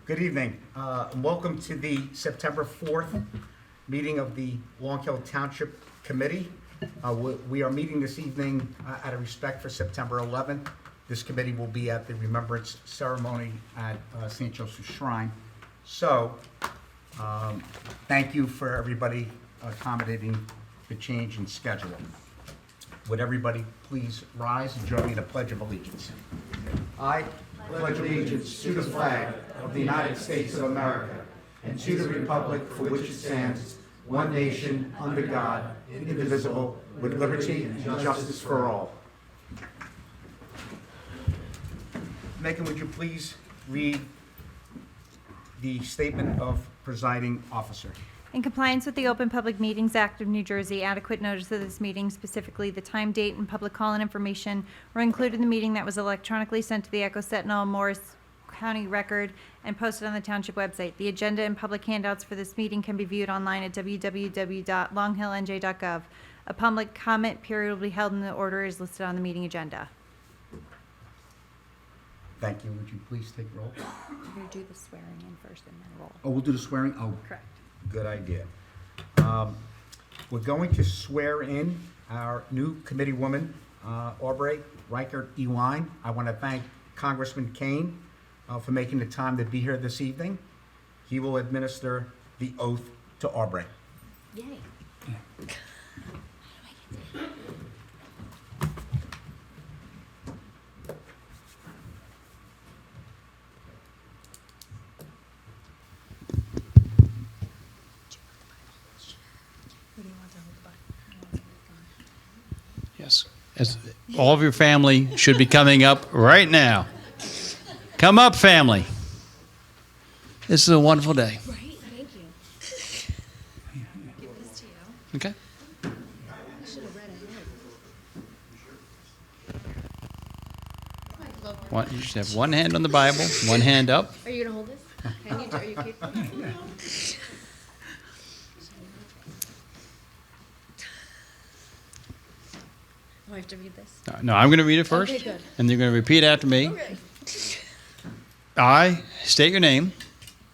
Good evening. Welcome to the September 4th meeting of the Long Hill Township Committee. We are meeting this evening out of respect for September 11th. This committee will be at the Remembrance Ceremony at St. Joseph's Shrine. So, thank you for everybody accommodating the change in schedule. Would everybody please rise and join me in a Pledge of Allegiance? I pledge allegiance to the flag of the United States of America and to the republic for which it stands, one nation, under God, indivisible, with liberty and justice for all. Megan, would you please read the statement of presiding officer? In compliance with the Open Public Meetings Act of New Jersey, adequate notice of this meeting, specifically the time, date, and public call-in information, were included in the meeting that was electronically sent to the Echo Sentinel, Morris County Record, and posted on the Township website. The agenda and public handouts for this meeting can be viewed online at www.longhillnj.gov. A public comment period will be held in the order as listed on the meeting agenda. Thank you. Would you please take roll? We're going to do the swearing in first and then roll. Oh, we'll do the swearing? Oh, Correct. good idea. We're going to swear in our new committee woman, Aubrey Reichert-Eline. I want to thank Congressman Kane for making the time to be here this evening. He will administer the oath to Aubrey. Yay. Yes, as all of your family should be coming up right now. Come up, family. This is a wonderful day. Right, thank you. Give this to you. Okay? I should have read ahead. You should have one hand on the Bible, one hand up. Are you gonna hold this? Can you? Are you capable? Do I have to read this? No, I'm going to read it first. Okay, good. And you're going to repeat after me. Okay. I state your name,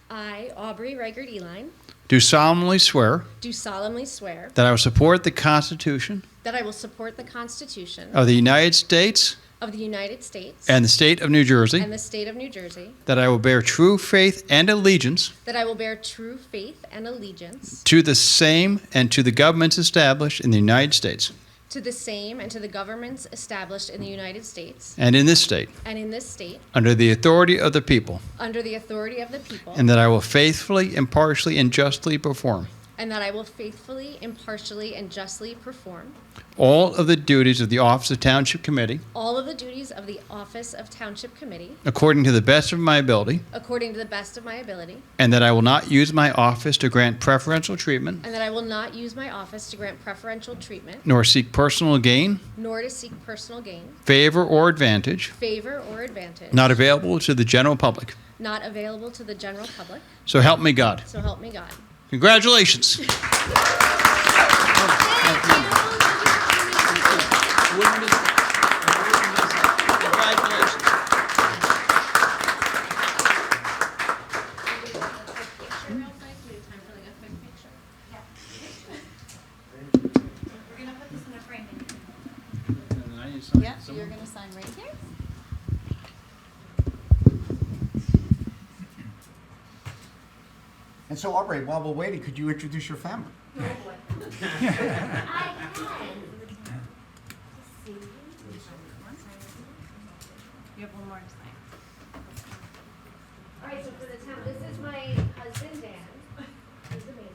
I, Aubrey Reichert-Eline, do solemnly swear do solemnly swear that I will support the Constitution that I will support the Constitution of the United States of the United States and the state of New Jersey, and the state of New Jersey, that I will bear true faith and allegiance that I will bear true faith and allegiance to the same and to the governments established in the United States to the same and to the governments established in the United States and in this state, and in this state, under the authority of the people, under the authority of the people, and that I will faithfully, impartially, and justly perform and that I will faithfully, impartially, and justly perform all of the duties of the Office of Township Committee all of the duties of the Office of Township Committee according to the best of my ability, according to the best of my ability, and that I will not use my office to grant preferential treatment and that I will not use my office to grant preferential treatment, nor seek personal gain, nor to seek personal gain, favor, or advantage favor, or advantage not available to the general public. not available to the general public. So help me God. So help me God. Congratulations. We're going to put this in a frame. Yeah, so you're going to sign right here. And so, Aubrey, while we're waiting, could you introduce your family? You have one more to sign. All right, so for the town, this is my husband, Dan. He's the baby.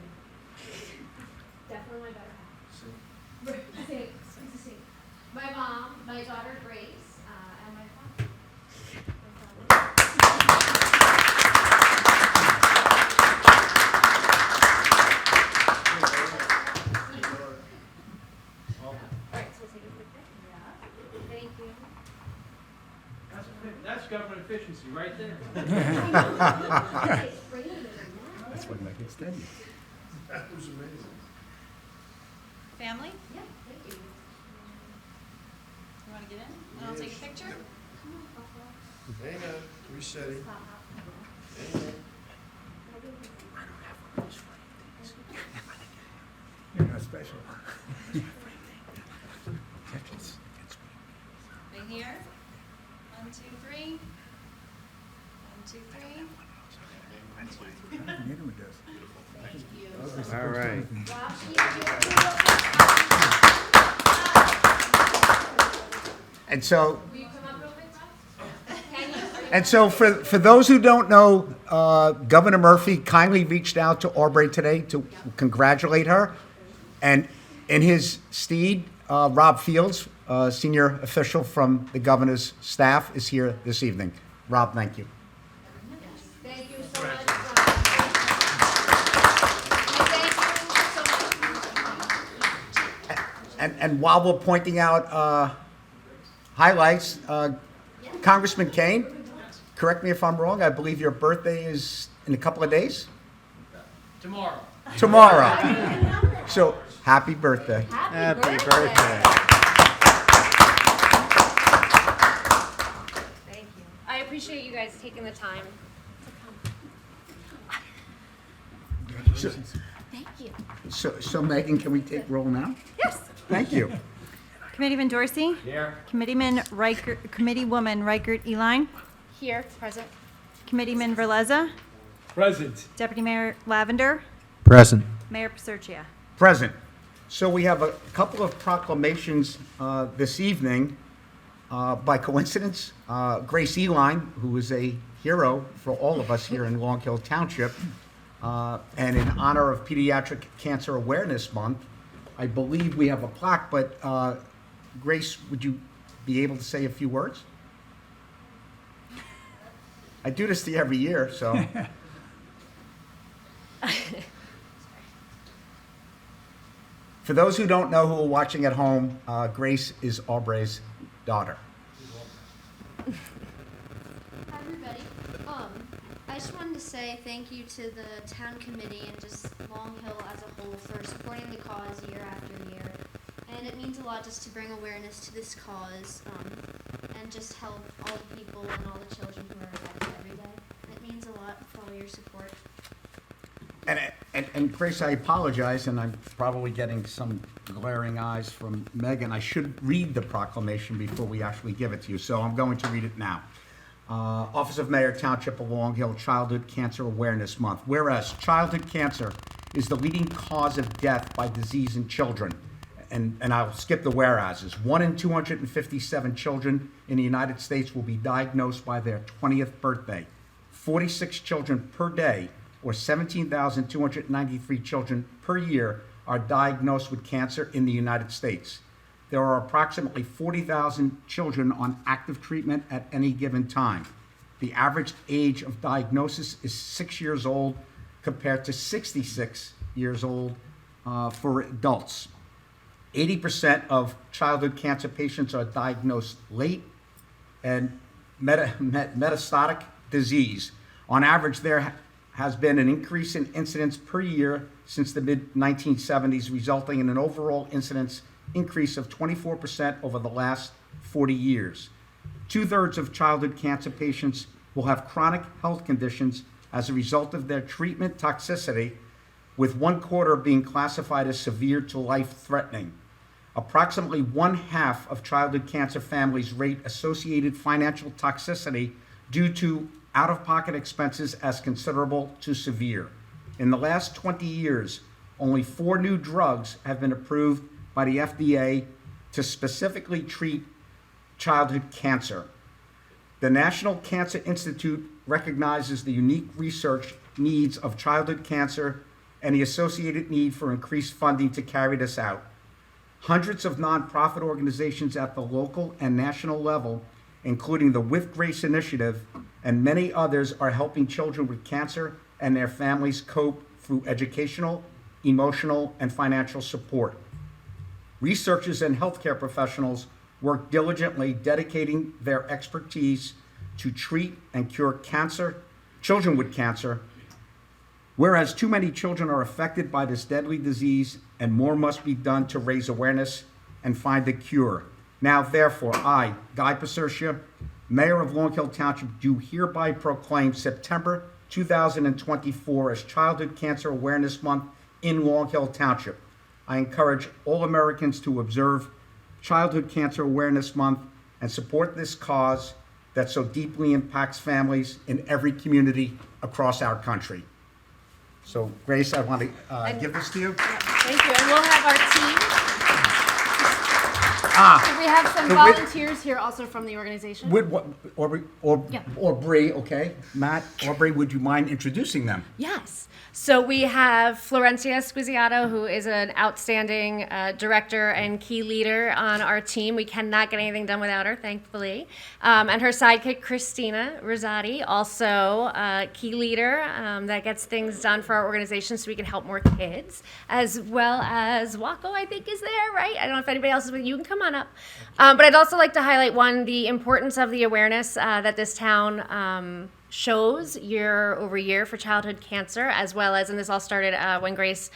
Definitely my better half. My mom, my daughter Grace, and my father. All right, so we'll take a quick break. Thank you. That's government efficiency right there. It's raining now. That's what makes it steady. That was amazing. Family, Yeah, thank you. you want to get in? And I'll take a picture? Hang on, resetting. Hang on. You're not special. Right here. 1, 2, 3. 1, 2, 3. All right. Rob, you do And so, Will you come up real quick, Rob? Can you? and so for those who don't know, Governor Murphy kindly reached out to Aubrey today to congratulate her. And in his stead, Rob Fields, senior official from the governor's staff, is here this evening. Rob, thank you. Thank you so much, Rob. Thank you so much. And while we're pointing out highlights, Congressman Kane, correct me if I'm wrong, I believe your birthday is in a couple of days? Tomorrow. Tomorrow. So, happy birthday. Happy birthday. Thank you. I appreciate you guys taking the time to So, come. Thank you. so Megan, can we take roll now? Yes. Thank you. Committeeman Dorsey? Here. Committeeman Reichert, Committeewoman Reichert Eline? Here, present. Committeeman Verleza? Present. Deputy Mayor Lavender? Present. Mayor Paserchia? Present. So we have a couple of proclamations this evening. By coincidence, Grace Eline, who is a hero for all of us here in Long Hill Township, and in honor of Pediatric Cancer Awareness Month, I believe we have a plaque, but Grace, would you be able to say a few words? I do this to you every year, so. For those who don't know who are watching at home, Grace is Aubrey's daughter. Hi everybody. I just wanted to say thank you to the town committee and just Long Hill as a whole for supporting the cause year after year. And it means a lot just to bring awareness to this cause and just help all the people and all the children who are affected every day. It means a lot for all your support. And Grace, I apologize, and I'm probably getting some glaring eyes from Megan. I should read the proclamation before we actually give it to you, so I'm going to read it now. Office of Mayor, Township of Long Hill, Childhood Cancer Awareness Month. Whereas childhood cancer is the leading cause of death by disease in children. And I'll skip the whereases. 1 in 257 children in the United States will be diagnosed by their 20th birthday. 46 children per day, or 17,293 children per year, are diagnosed with cancer in the United States. There are approximately 40,000 children on active treatment at any given time. The average age of diagnosis is 6 years old compared to 66 years old for adults. 80% of childhood cancer patients are diagnosed late, and metastatic disease. On average, there has been an increase in incidence per year since the mid-1970s, resulting in an overall incidence increase of 24% over the last 40 years. 2/3 of childhood cancer patients will have chronic health conditions as a result of their treatment toxicity, with 1/4 being classified as severe to life-threatening. Approximately 1/2 of childhood cancer families rate associated financial toxicity due to out-of-pocket expenses as considerable to severe. In the last 20 years, only 4 new drugs have been approved by the FDA to specifically treat childhood cancer. The National Cancer Institute recognizes the unique research needs of childhood cancer and the associated need for increased funding to carry this out. Hundreds of nonprofit organizations at the local and national level, including the With Grace Initiative and many others, are helping children with cancer and their families cope through educational, emotional, and financial support. Researchers and healthcare professionals work diligently, dedicating their expertise to treat and cure cancer, children with cancer. Whereas too many children are affected by this deadly disease, and more must be done to raise awareness and find a cure. Now, therefore, I, Guy Paserchia, Mayor of Long Hill Township, do hereby proclaim September 2024 as Childhood Cancer Awareness Month in Long Hill Township. I encourage all Americans to observe Childhood Cancer Awareness Month and support this cause that so deeply impacts families in every community across our country. So, Grace, I want to give this to you. Thank you, and we'll have our team. We have some So volunteers here also from the organization. Would Aubrey Yeah. or Bree, okay? Matt, Aubrey, would you mind introducing them? Yes. So we have Florencia Squisiato, who is an outstanding director and key leader on our team. We cannot get anything done without her, thankfully. And her sidekick, Christina Rosati, also a key leader that gets things done for our organization so we can help more kids, as well as Wako, I think, is there, right? I don't know if anybody else is with you. You can come on up. But I'd also like to highlight, one, the importance of the awareness that this town shows year over year for childhood cancer, as well as, and this all started when Grace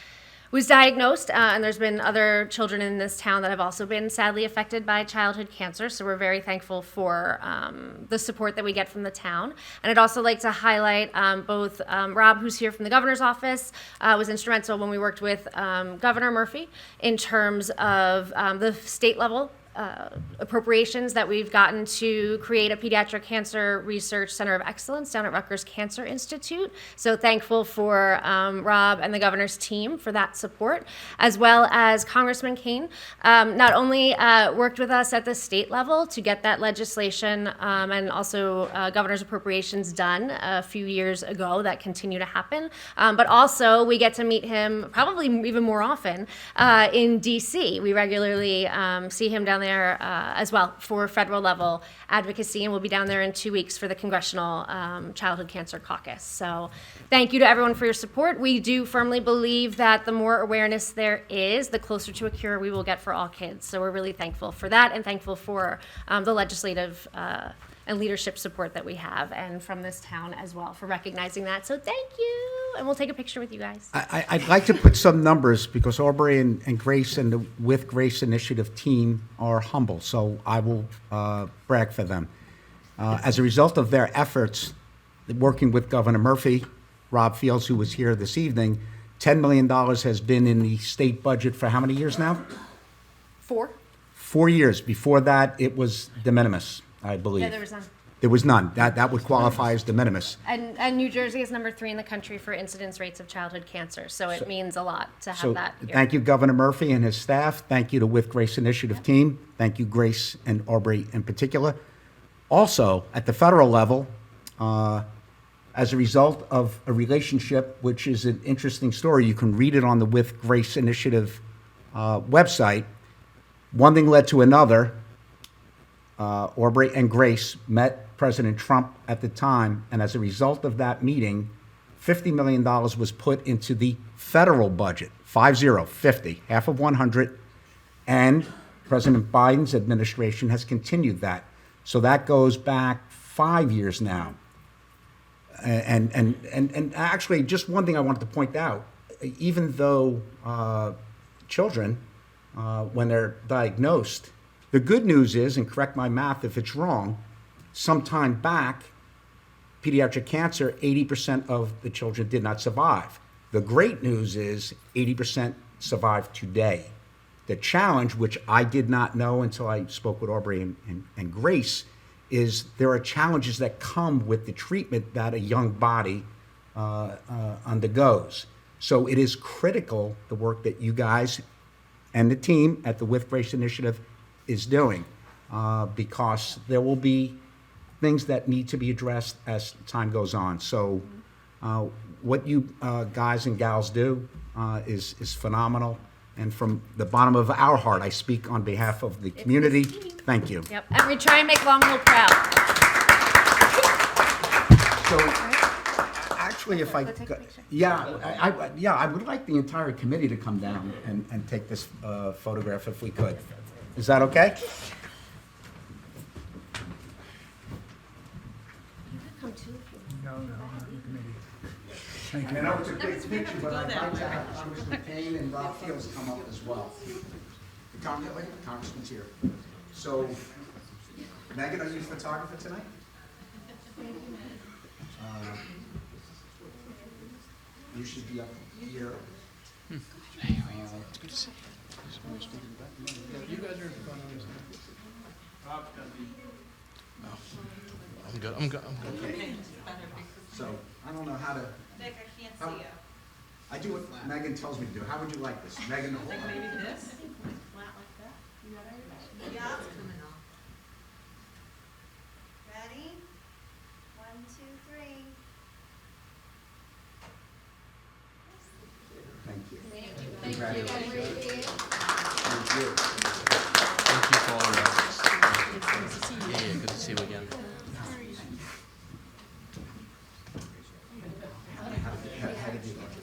was diagnosed, and there's been other children in this town that have also been sadly affected by childhood cancer, so we're very thankful for the support that we get from the town. And I'd also like to highlight both Rob, who's here from the governor's office, was instrumental when we worked with Governor Murphy in terms of the state level appropriations that we've gotten to create a pediatric cancer research center of excellence down at Rutgers Cancer Institute. So thankful for Rob and the governor's team for that support, as well as Congressman Kane. Not only worked with us at the state level to get that legislation and also governor's appropriations done a few years ago that continue to happen, but also we get to meet him probably even more often in DC. We regularly see him down there as well for federal level advocacy, and we'll be down there in 2 weeks for the Congressional Childhood Cancer Caucus. So thank you to everyone for your support. We do firmly believe that the more awareness there is, the closer to a cure we will get for all kids. So we're really thankful for that, and thankful for the legislative and leadership support that we have, and from this town as well for recognizing that. So thank you, and we'll take a picture with you guys. I'd like to put some numbers, because Aubrey and Grace and the With Grace Initiative team are humble, so I will brag for them. As a result of their efforts, working with Governor Murphy, Rob Fields, who was here this evening, $10 million has been in the state budget for how many years now? 4? 4 years. Before that, it was de minimis, I believe. Yeah, there was none. There was none. That would qualify as de minimis. And New Jersey is number 3 in the country for incidence rates of childhood cancer, so it means a lot to have So that here. thank you, Governor Murphy and his staff. Thank you to With Grace Initiative team. Thank you, Grace and Aubrey in particular. Also, at the federal level, as a result of a relationship, which is an interesting story, you can read it on the With Grace Initiative website. One thing led to another. Aubrey and Grace met President Trump at the time, and as a result of that meeting, $50 million was put into the federal budget, 50, half of 100, and President Biden's administration has continued that. So that goes back 5 years now. And actually, just one thing I wanted to point out, even though children, when they're diagnosed, the good news is, and correct my math if it's wrong, sometime back, pediatric cancer, 80% of the children did not survive. The great news is 80% survive today. The challenge, which I did not know until I spoke with Aubrey and Grace, is there are challenges that come with the treatment that a young body undergoes. So it is critical, the work that you guys and the team at the With Grace Initiative is doing, because there will be things that need to be addressed as time goes on. So what you guys and gals do is phenomenal. And from the bottom of our heart, I speak on behalf of the community. Thank you. Yep, and we try and make Long Hill proud. So, actually, if I, Let's take a picture. I would like the entire committee to come down and take this photograph if we could. Is that okay? Come to if you want. I know it's a big picture, but I'd like to have Congressman Kane and Rob Fields come up as well. The Congressman's here. So, Megan, are you a photographer tonight? You should be up here. I'm good. I'm good. I'm good. So, I don't know how to. Vic, I can't see you. I do what Megan tells me to do. How would you like this? Megan, hold on. Maybe this? Flat like that? You got it? Yeah. It's coming off. Ready? 1, 2, 3. Thank you. Thank you. Thank you. Thank you for all your efforts. Yeah, good to see you again. How did you like it?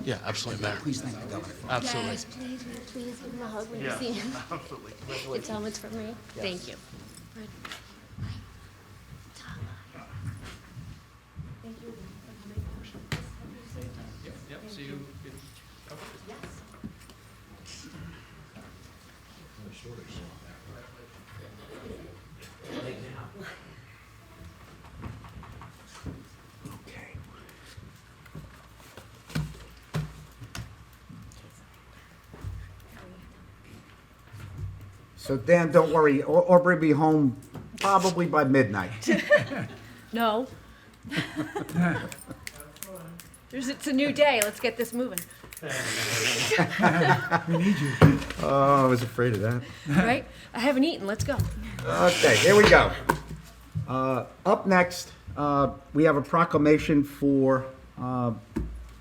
Yeah, absolutely, Mayor. Please thank the governor. Absolutely. Yes, please give him a hug when Yeah, you see him. absolutely. You tell him it's from me. Thank you. Yep, see you. Okay. So Dan, don't worry, Aubrey will be home probably by midnight. No. It's a new day. Let's get this moving, Oh, I was afraid of that. right? I haven't eaten. Let's go. Okay, here we go. Up next, we have a proclamation for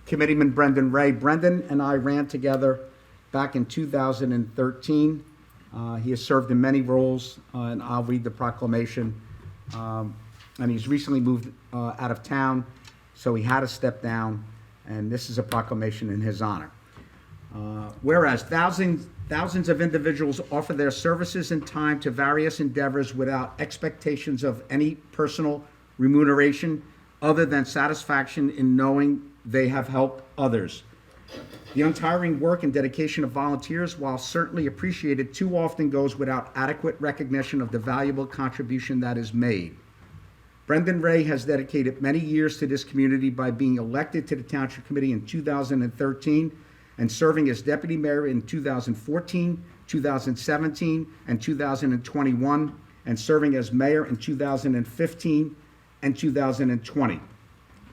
Committeeman Brendan Ray. Brendan and I ran together back in 2013. He has served in many roles, and I'll read the proclamation. And he's recently moved out of town, so he had to step down, and this is a proclamation in his honor. Whereas thousands of individuals offer their services and time to various endeavors without expectations of any personal remuneration other than satisfaction in knowing they have helped others. The untiring work and dedication of volunteers, while certainly appreciated, too often goes without adequate recognition of the valuable contribution that is made. Brendan Ray has dedicated many years to this community by being elected to the Township Committee in 2013 and serving as deputy mayor in 2014, 2017, and 2021, and serving as mayor in 2015 and 2020.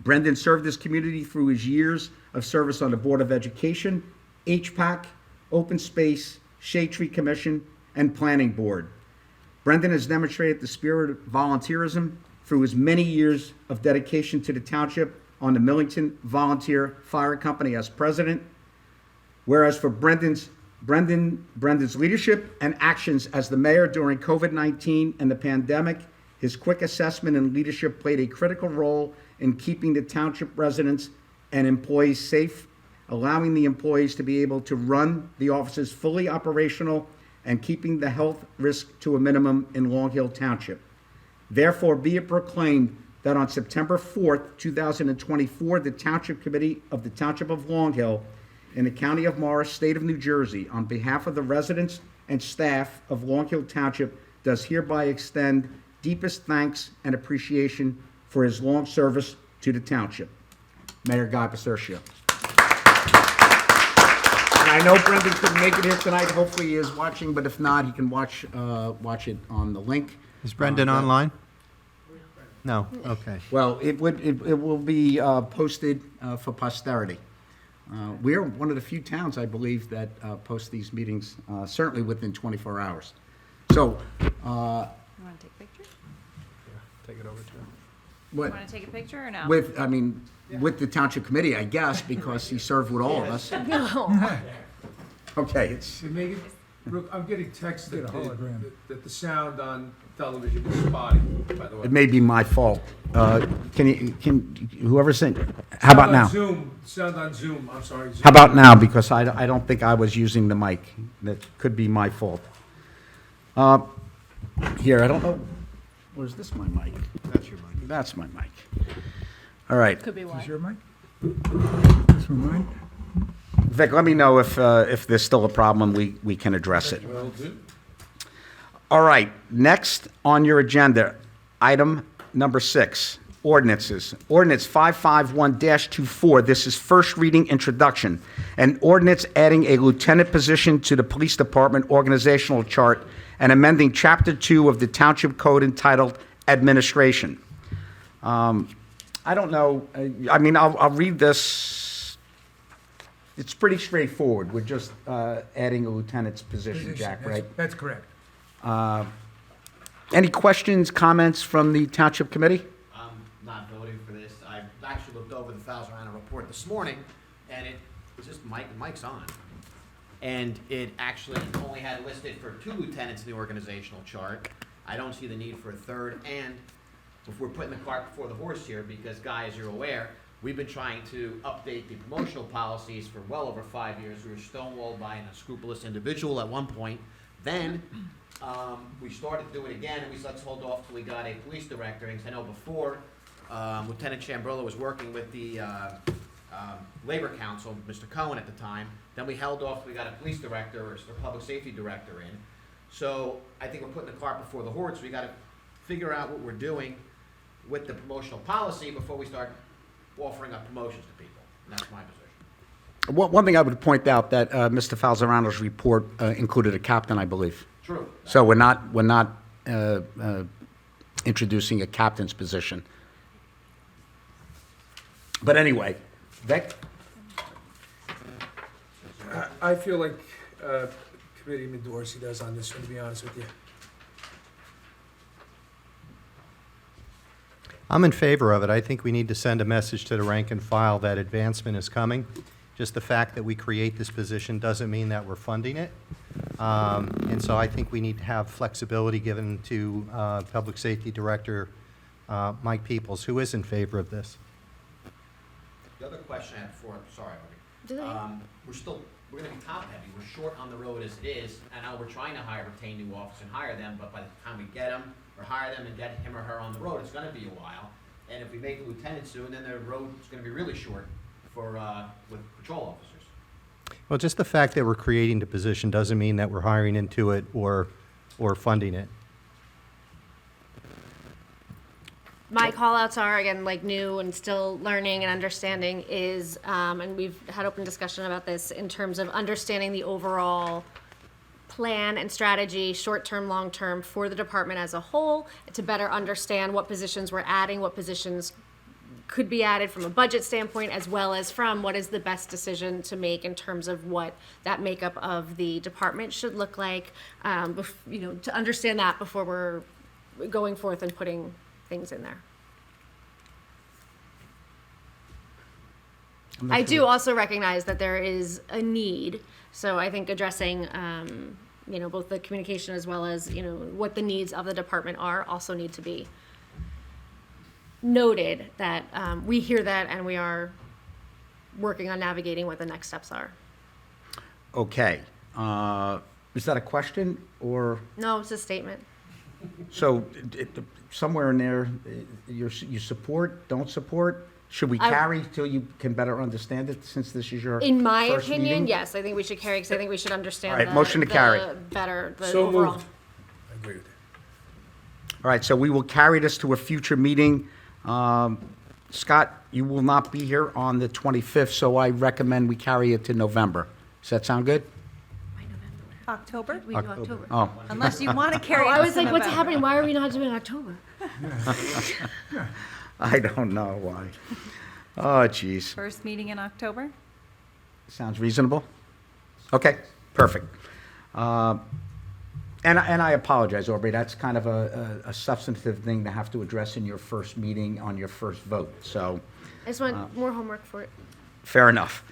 Brendan served this community through his years of service on the Board of Education, HPAC, Open Space, Shade Tree Commission, and Planning Board. Brendan has demonstrated the spirit of volunteerism through his many years of dedication to the township on the Millington Volunteer Fire Company as president. Whereas for Brendan's leadership and actions as the mayor during COVID-19 and the pandemic, his quick assessment and leadership played a critical role in keeping the township residents and employees safe, allowing the employees to be able to run the offices fully operational and keeping the health risk to a minimum in Long Hill Township. Therefore, be it proclaimed that on September 4th, 2024, the Township Committee of the Township of Long Hill in the County of Morris, State of New Jersey, on behalf of the residents and staff of Long Hill Township, does hereby extend deepest thanks and appreciation for his long service to the township. Mayor Guy Pacercio. And I know Brendan couldn't make it here tonight. Hopefully he is watching, but if not, he can watch it on the link. Is Brendan online? No, okay. Well, it will be posted for posterity. We are one of the few towns, I believe, that post these meetings certainly within 24 hours. So, You want to take a picture? Take it over to him. You what, want to take a picture or no? with the Township Committee, I guess, because he served with all of us. No. Okay, it's, Hey, Megan, I'm getting texts that the sound on television is spotty, by the way. it may be my fault. Can whoever sent, how about now? Sound on Zoom, I'm sorry. Zoom. How about now? Because I don't think I was using the mic. That could be my fault. Here, I don't know. Where's this my mic? That's your mic. That's my mic. All right. Could be why. Your mic? This one mine? Vic, let me know if there's still a problem, we can address it. Will do. All right, next on your agenda, item Number 6, ordinances. Ordinance 551-24, this is first reading introduction. An ordinance adding a lieutenant position to the police department organizational chart and amending Chapter 2 of the Township Code entitled Administration. I don't know, I mean, I'll read this. It's pretty straightforward. We're just adding a lieutenant's position, Jack, right? That's correct. Any questions, comments from the Township Committee? I'm not voting for this. I actually looked over the Falzarano report this morning, and it just, Mike's on. And it actually only had listed for 2 lieutenants in the organizational chart. I don't see the need for a third, and if we're putting the cart before the horse here, because, Guy, as you're aware, we've been trying to update the promotional policies for well over 5 years. We were stonewalled by an unscrupulous individual at one point. Then we started to do it again, and we said, let's hold off till we got a police director. And I know before, Lieutenant Chambrola was working with the Labor Council, Mr. Cohen at the time. Then we held off till we got a police director or a public safety director in. So I think we're putting the cart before the horse. We got to figure out what we're doing with the promotional policy before we start offering up promotions to people. And that's my position. One thing I would point out that Mr. Falzarano's report included a captain, I believe. True. So we're not introducing a captain's position. But anyway, Vic? I feel like Committeeman Dorsey does on this one, to be honest with you. I'm in favor of it. I think we need to send a message to the rank and file that advancement is coming. Just the fact that we create this position doesn't mean that we're funding it. And so I think we need to have flexibility given to Public Safety Director Mike Peoples, who is in favor of this. The other question I had before, sorry, Do they- we're gonna be top heavy. We're short on the road as it is. I know we're trying to retain new officers and hire them, but by the time we get them or hire them and get him or her on the road, it's gonna be a while. And if we make a lieutenant soon, then the road is gonna be really short for, with patrol officers. Well, just the fact that we're creating the position doesn't mean that we're hiring into it or funding it. My call-outs are, again, like new and still learning and understanding is, and we've had open discussion about this in terms of understanding the overall plan and strategy, short-term, long-term, for the department as a whole, to better understand what positions we're adding, what positions could be added from a budget standpoint, as well as from what is the best decision to make in terms of what that makeup of the department should look like, to understand that before we're going forth and putting things in there. I do also recognize that there is a need, so I think addressing, both the communication as well as, what the needs of the department are also need to be noted, that we hear that and we are working on navigating what the next steps are. Okay. Is that a question or? No, it's a statement. So somewhere in there, you support, don't support? Should we carry till you can better understand it, since this is your In my first opinion, meeting? yes, I think we should carry, because I think we should understand All right, motion to carry. the So overall. moved. I agree with that. All right, so we will carry this to a future meeting. Scott, you will not be here on the 25th, so I recommend we carry it to November. Does that sound good? October? We do October. Oh, Unless you want to carry it I was to like, what's November. happening? Why are we not doing October? I don't know why. Oh, geez. First meeting in October? Sounds reasonable? Okay, perfect. And I apologize, Aubrey, that's kind of a substantive thing to have to address in your first meeting on your first vote, so I just want more homework for it. fair enough.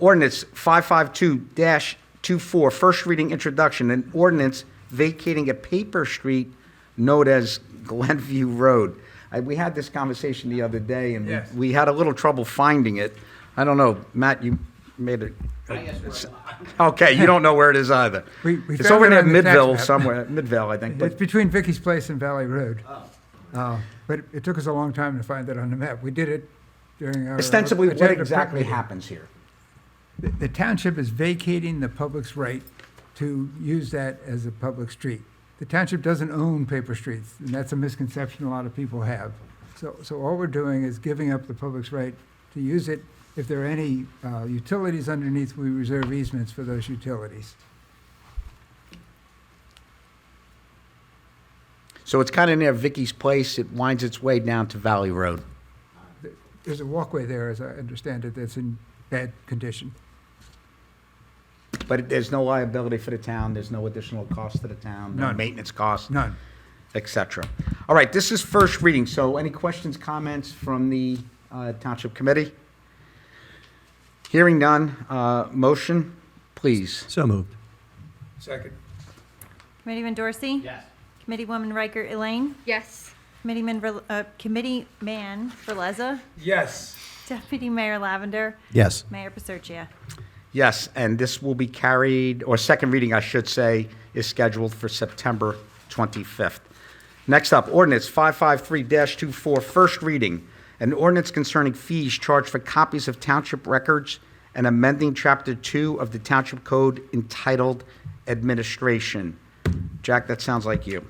Ordinance 552-24, first reading introduction, an ordinance vacating a paper street known as Glenview Road. We had this conversation the other day, and Yes. we had a little trouble finding it. I don't know, Matt, you made it. Okay, you don't know where it is either. We It's found over it near on the tax Midville map. somewhere, Midville, I think, It's but, between Vicky's Place and Valley Road. But it took us a long time to find it on the map. We did it during our. ostensibly, what agenda prep exactly meeting. happens here? The township is vacating the public's right to use that as a public street. the township doesn't own paper streets, and that's a misconception a lot of people have. So all we're doing is giving up the public's right to use it. If there are any utilities underneath, we reserve easements for those utilities. So it's kind of near Vicky's Place. It winds its way down to Valley Road. There's a walkway there, as I understand it, that's in bad condition. But there's no liability for the town, there's no additional cost to the town, no None. maintenance costs, None. et cetera. All right, this is first reading, so any questions, comments from the Township Committee? Hearing none, motion, please. So moved. Second. Committeeman Dorsey? Yes. Committeewoman Riker Elaine? Yes. Committeeman Verleza? Yes. Deputy Mayor Lavender? Yes. Mayor Paserchia? Yes, and this will be carried, or second reading, I should say, is scheduled for September 25th. Next up, ordinance 553-24, first reading. An ordinance concerning fees charged for copies of township records and amending Chapter 2 of the Township Code entitled Administration. Jack, that sounds like you.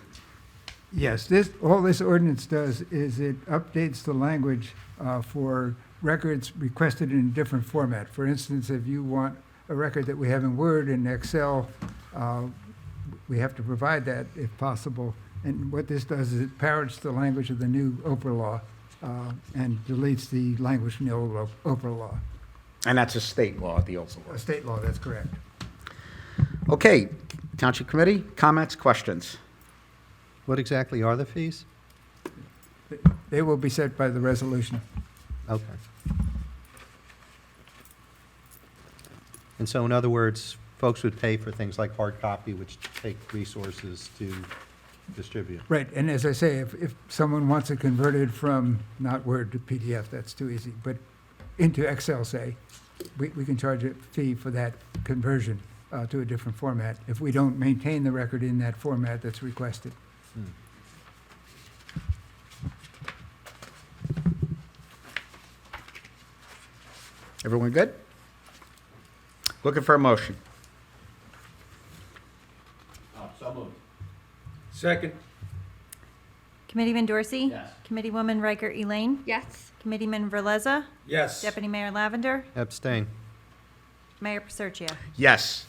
Yes, all this ordinance does is it updates the language for records requested in a different format. For instance, if you want a record that we have in Word and Excel, we have to provide that if possible. And what this does is it parrots the language of the new Oprah law and deletes the language from the old Oprah law. And that's a state law, the Oprah law. A state law, that's correct. Okay, Township Committee, comments, questions? What exactly are the fees? They will be set by the resolution. Okay. And so in other words, folks would pay for things like hard copy, which take resources to distribute. Right, and as I say, if someone wants it converted from not Word to PDF, that's too easy, but into Excel, say, we can charge a fee for that conversion to a different format if we don't maintain the record in that format that's requested. Everyone good? Looking for a motion. Oh, so moved. Second. Committeeman Dorsey? Yes. Committeewoman Riker Elaine? Yes. Committeeman Verleza? Yes. Deputy Mayor Lavender? Abstain. Mayor Paserchia? Yes.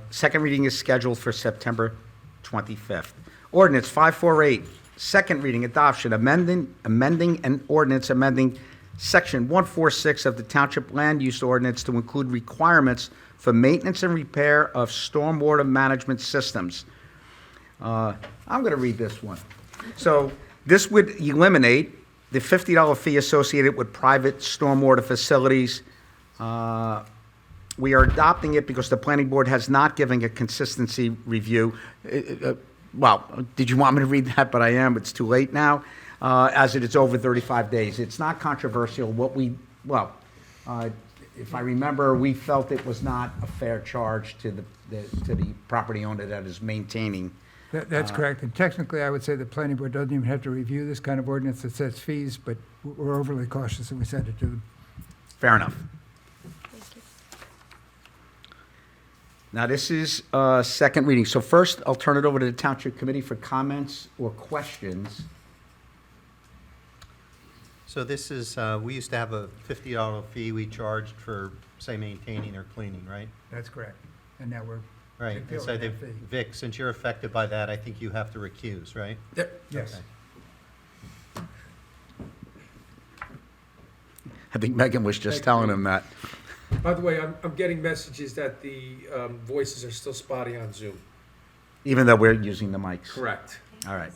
Second reading is scheduled for September 25th. Ordinance 548, second reading, adoption, amending an ordinance amending Section 146 of the Township Land Use Ordinance to include requirements for maintenance and repair of stormwater management systems. I'm going to read this one. So this would eliminate the $50 fee associated with private stormwater facilities. We are adopting it because the planning board has not given a consistency review. Well, did you want me to read that? But I am. It's too late now, as it is over 35 days. It's not controversial. If I remember, we felt it was not a fair charge to the property owner that is maintaining. That's correct, and technically, I would say the planning board doesn't even have to review this kind of ordinance that sets fees, but we're overly cautious and we send it to them. Fair enough. Now, this is second reading. So first, I'll turn it over to the Township Committee for comments or questions. So this is, we used to have a $50 fee we charged for, say, maintaining or cleaning, right? That's correct, and now we're Right, and so repealing they, that fee. Vic, since you're affected by that, I think you have to recuse, right? Yes. Okay. I think Megan was just telling him that. By the way, I'm getting messages that the voices are still spotty on Zoom. Even though we're using the mics. Correct. All right.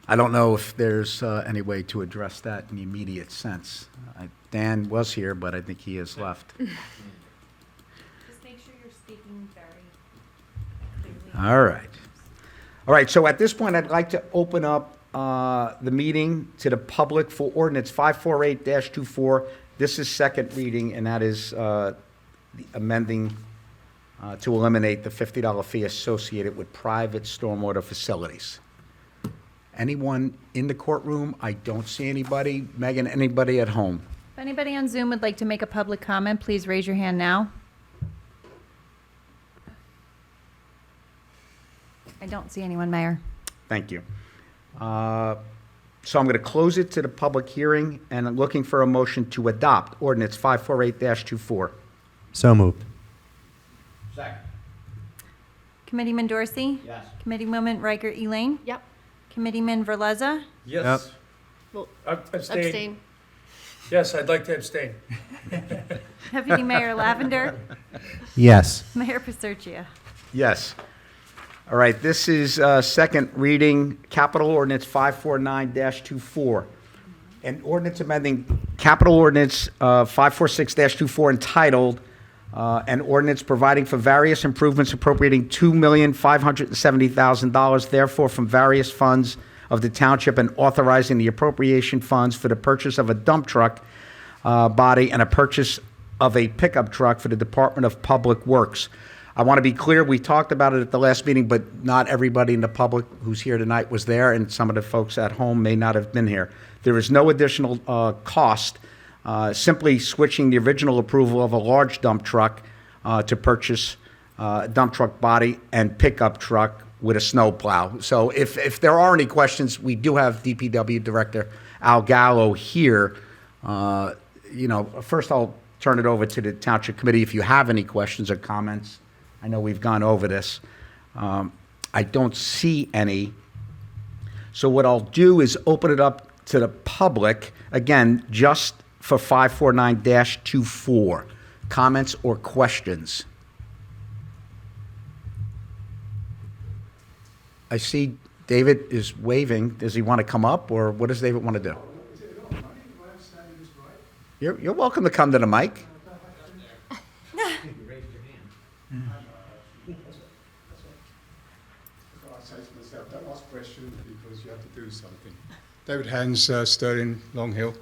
I don't know if there's any way to address that in the immediate sense. Dan was here, but I think he has left. Just make sure you're speaking very clearly. All right. All right, so at this point, I'd like to open up the meeting to the public for ordinance 548-24. This is second reading, and that is the amending to eliminate the $50 fee associated with private stormwater facilities. Anyone in the courtroom? I don't see anybody. Megan, anybody at home? If anybody on Zoom would like to make a public comment, please raise your hand now. don't see anyone, Mayor. Thank you. So I'm going to close it to the public hearing, and I'm looking for a motion to adopt ordinance 548-24. So moved. Second. Committeeman Dorsey? Yes. Committeewoman Riker Elaine? Yep. Committeeman Verleza? Yes. Well, Abstain. abstain. Yes, I'd like to abstain. Deputy Mayor Lavender? Yes. Mayor Paserchia? Yes. All right, this is second reading, capital ordinance 549-24. An ordinance amending capital ordinance 546-24 entitled, an ordinance providing for various improvements appropriating $2,570,000, therefore from various funds of the township, and authorizing the appropriation funds for the purchase of a dump truck body and a purchase of a pickup truck for the Department of Public Works. I want to be clear, we talked about it at the last meeting, but not everybody in the public who's here tonight was there, and some of the folks at home may not have been here. There is no additional cost, simply switching the original approval of a large dump truck to purchase a dump truck body and pickup truck with a snow plow. So if there are any questions, we do have DPW Director Al Gallo here. First I'll turn it over to the Township Committee if you have any questions or comments. I know we've gone over this. I don't see any. So what I'll do is open it up to the public, again, just for 549-24. Comments or questions? I see David is waving. Does he want to come up, or what does David want to do? You're welcome to come to the mic. That last question, because you have to do something. David Hans, Sterling, Long Hill.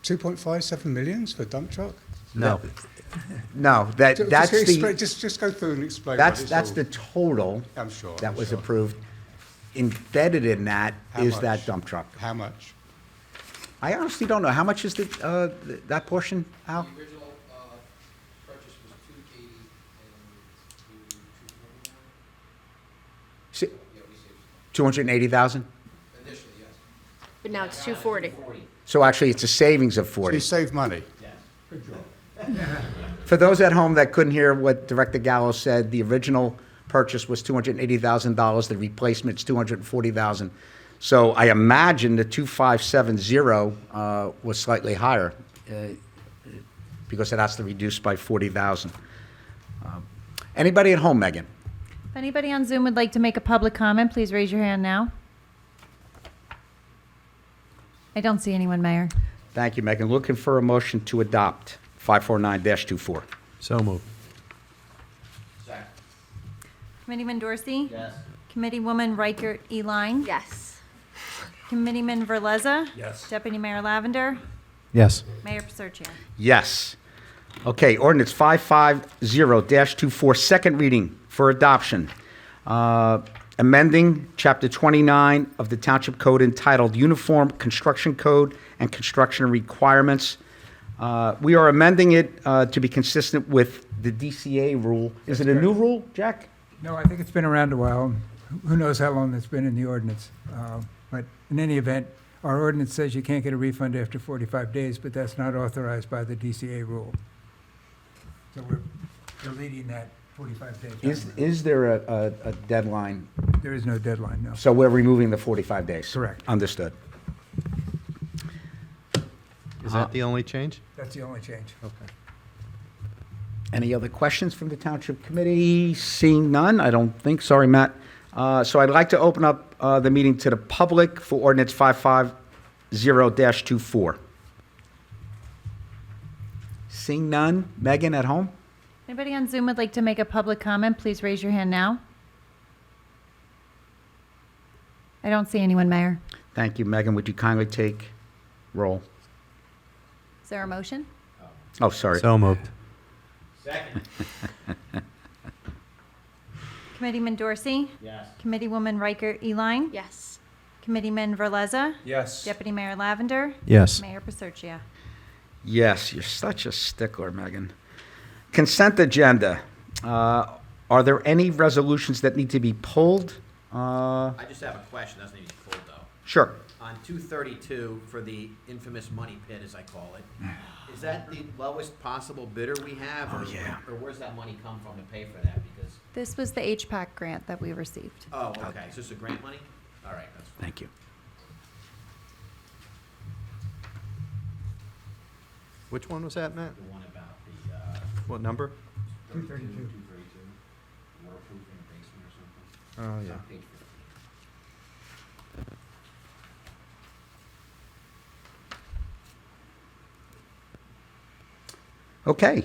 2.57 millions for a dump truck? No, that's the Just go through and explain. that's the total I'm sure. that I'm was sure. approved. Embedded in that How is much? that dump truck. How much? I honestly don't know. How much is that portion, Al? The original purchase was 280 and 249. Yeah, we saved 280,000? initially, yes. But now it's 240. So actually, it's a savings of So 40. you save money. For those at home that couldn't hear what Director Gallo said, the original purchase was $280,000. The replacement's $240,000. So I imagine the 2570 was slightly higher because it has to reduce by 40,000. Anybody at home, Megan? If anybody on Zoom would like to make a public comment, please raise your hand now. I don't see anyone, Mayor. Thank you, Megan. Looking for a motion to adopt 549-24. So moved. Second. Committeeman Dorsey? Yes. Committeewoman Riker Elaine? Yes. Committeeman Verleza? Yes. Deputy Mayor Lavender? Yes. Mayor Paserchia? Yes. Okay, ordinance 550-24, second reading for adoption. Amending Chapter 29 of the Township Code entitled Uniform Construction Code and Construction Requirements. We are amending it to be consistent with the DCA rule. Is it a new rule, Jack? No, I think it's been around a while. Who knows how long it's been in the ordinance? But in any event, our ordinance says you can't get a refund after 45 days, but that's not authorized by the DCA rule. So we're deleting that 45-day time. Is there a deadline? There is no deadline, no. So we're removing the 45 days? Correct. Understood. Is that the only change? That's the only change. Okay. Any other questions from the Township Committee? Seeing none, I don't think. Sorry, Matt. So I'd like to open up the meeting to the public for ordinance 550-24. Seeing none. Megan at home? Anybody on Zoom would like to make a public comment, please raise your hand now. I don't see anyone, Mayor. Thank you, Megan. Would you kindly take roll? Is there a motion? Oh, sorry. So moved. Second. Committeeman Dorsey? Yes. Committeewoman Riker Elaine? Yes. Committeeman Verleza? Yes. Deputy Mayor Lavender? Yes. Mayor Paserchia? Yes, you're such a stickler, Megan. Consent agenda. Are there any resolutions that need to be pulled I just have a question, doesn't need to be pulled though. Sure. On 232, for the infamous money pit, as I call it, is that the lowest possible bidder we have? Oh, yeah. Or where's that money come from to pay for that? Because, This was the HPAC grant that we received. oh, okay, is this a grant money? All right, that's fine. Thank you. Which one was that, Matt? The one about the, What number? 232. 232, waterproof in the basement or something. Oh, It's yeah. on page 15. Okay.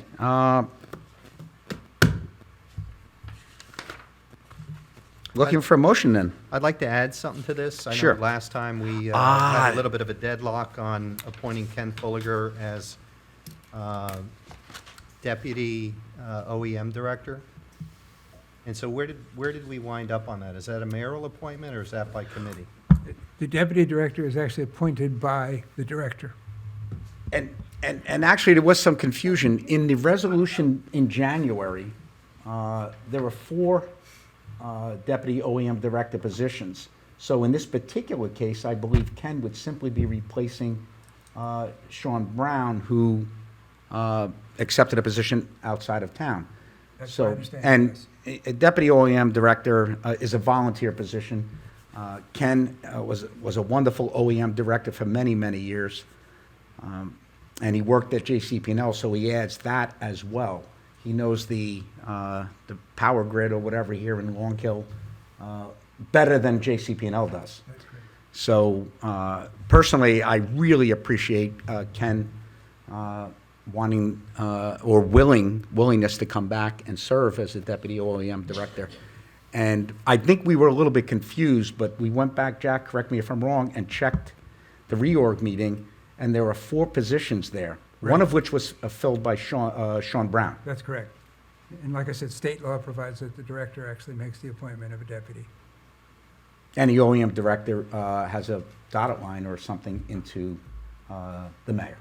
Looking for a motion then? I'd like to add something to this. I Sure. know last time we Ah. had a little bit of a deadlock on appointing Ken Fulliger as Deputy OEM Director. And so where did we wind up on that? Is that a mayoral appointment or is that by committee? The deputy director is actually appointed by the director. And actually, there was some confusion. In the resolution in January, there were 4 deputy OEM director positions. So in this particular case, I believe Ken would simply be replacing Sean Brown, who accepted a position outside of town. That's my So, understanding, and yes. a deputy OEM director is a volunteer position. Ken was a wonderful OEM director for many, many years. And he worked at JCP&L, so he adds that as well. He knows the power grid or whatever here in Long Hill better than JCP&L does. That's great. So personally, I really appreciate Ken wanting or willingness to come back and serve as a deputy OEM director. And I think we were a little bit confused, but we went back, Jack, correct me if I'm wrong, and checked the reorg meeting, and there were 4 positions there, one Right. of which was filled by Sean Brown. That's correct. And like I said, state law provides that the director actually makes the appointment of a deputy. And the OEM director has a dotted line or something into the mayor.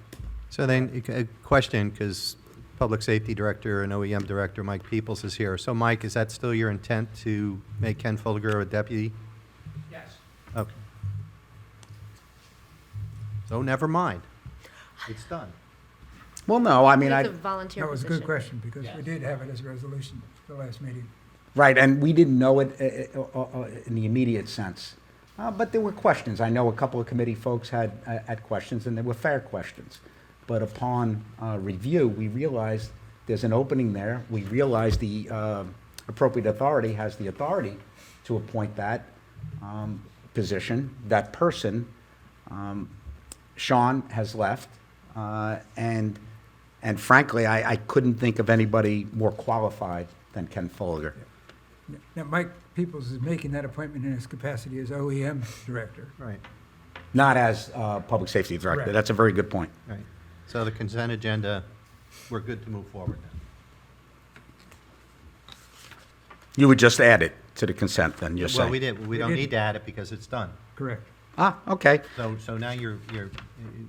So then, a question, because Public Safety Director and OEM Director Mike Peoples is here. So Mike, is that still your intent to make Ken Fulliger a deputy? Yes. Okay. So never mind. It's done. Well, no, I mean, It's I, a volunteer That was a position. good question, because we Yes. did have it as a resolution at the last meeting. right, and we didn't know it in the immediate sense. But there were questions. I know a couple of committee folks had questions, and they were fair questions. But upon review, we realized there's an opening there. We realized the appropriate authority has the authority to appoint that position, that person. Sean has left, and frankly, I couldn't think of anybody more qualified than Ken Fulliger. Now, Mike Peoples is making that appointment in his capacity as OEM director. Right, Not as public safety director. Correct. That's a very good point. right. So the consent agenda, we're good to move forward then. You would just add it to the consent, then, you're saying? Well, we did, we We don't did. need to add it because it's done. Correct. Ah, okay. So now you're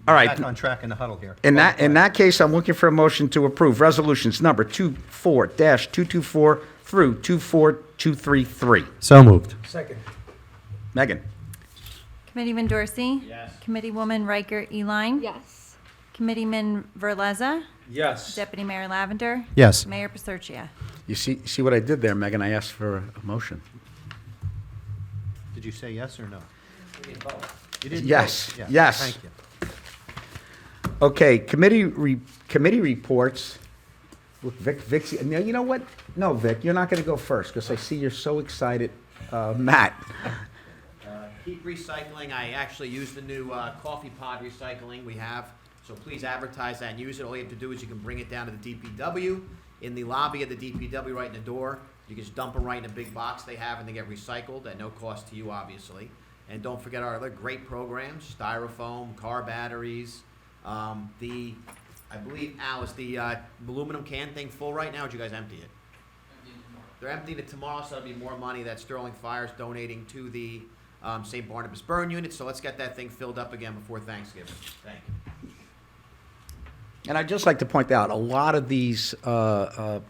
All right. back on track in the huddle here. In that case, I'm looking for a motion to approve resolutions number 24-224 through 24233. So moved. Second. Megan? Committeeman Dorsey? Yes. Committeewoman Riker Eline? Yes. Committeeman Verleza? Yes. Deputy Mayor Lavender? Yes. Mayor Paserchia? You see what I did there, Megan? I asked for a motion. Did you say yes or no? We need both. You did Yes, both. yes. Thank you. Okay, committee reports. Look, Vic's, no, you know what? No, Vic, you're not going to go first, because I see you're so excited. Matt? Keep recycling. I actually use the new coffee pod recycling we have, so please advertise that and use it. All you have to do is you can bring it down to the DPW, in the lobby of the DPW, right in the door. You can just dump them right in a big box they have, and they get recycled at no cost to you, obviously. And don't forget our other great programs, styrofoam, car batteries. I believe, Al, is the aluminum can thing full right now, or did you guys empty it? They're emptying it tomorrow, so that'll be more money that Sterling Fire's donating to the St. Barnabas Burn Unit. So let's get that thing filled up again before Thanksgiving. Thank you. And I'd just like to point out, a lot of these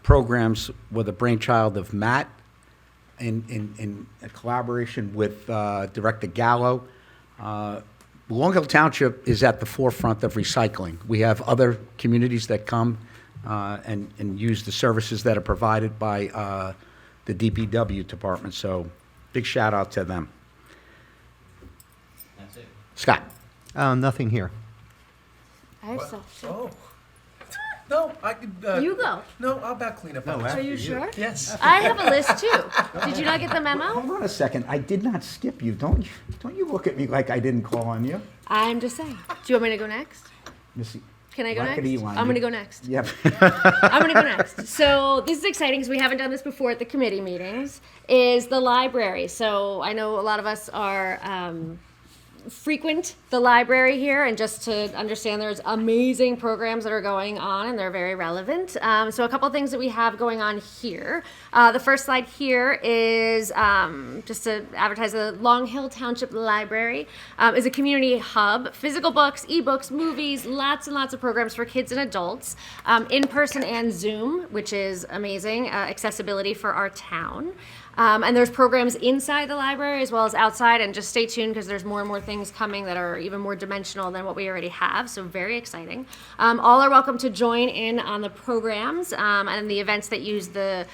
programs were the brainchild of Matt in collaboration with Director Gallo. Long Hill Township is at the forefront of recycling. We have other communities that come and use the services that are provided by the DPW department, so big shout out to them. That's it. Scott? Nothing here. I have stuff. Oh. No, I could. You go. No, I'll about clean up. No, after Are you sure? Yes. I have a list too. Did you not get the memo? Hold on a second. I did not skip you. Don't you look at me like I didn't call on you. I'm just saying. Do you want me to go next? Missy. Can I go next? Rockety line. I'm going to go next. Yep. I'm going to go next. So this is exciting because we haven't done this before at the committee meetings, is the library. So I know a lot of us are frequent the library here, and just to understand there's amazing programs that are going on and they're very relevant. So a couple things that we have going on here. The first slide here is just to advertise the Long Hill Township Library is a community hub, physical books, ebooks, movies, lots and lots of programs for kids and adults, in person and Zoom, which is amazing, accessibility for our town. And there's programs inside the library as well as outside, and just stay tuned because there's more and more things coming that are even more dimensional than what we already have, so very exciting. All are welcome to join in on the programs and the events that use the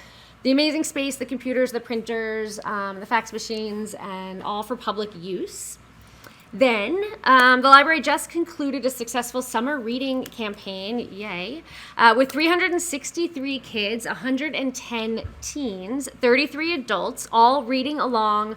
amazing space, the computers, the printers, the fax machines, and all for public use. Then, the library just concluded a successful summer reading campaign, yay, with 363 kids, 110 teens, 33 adults, all reading along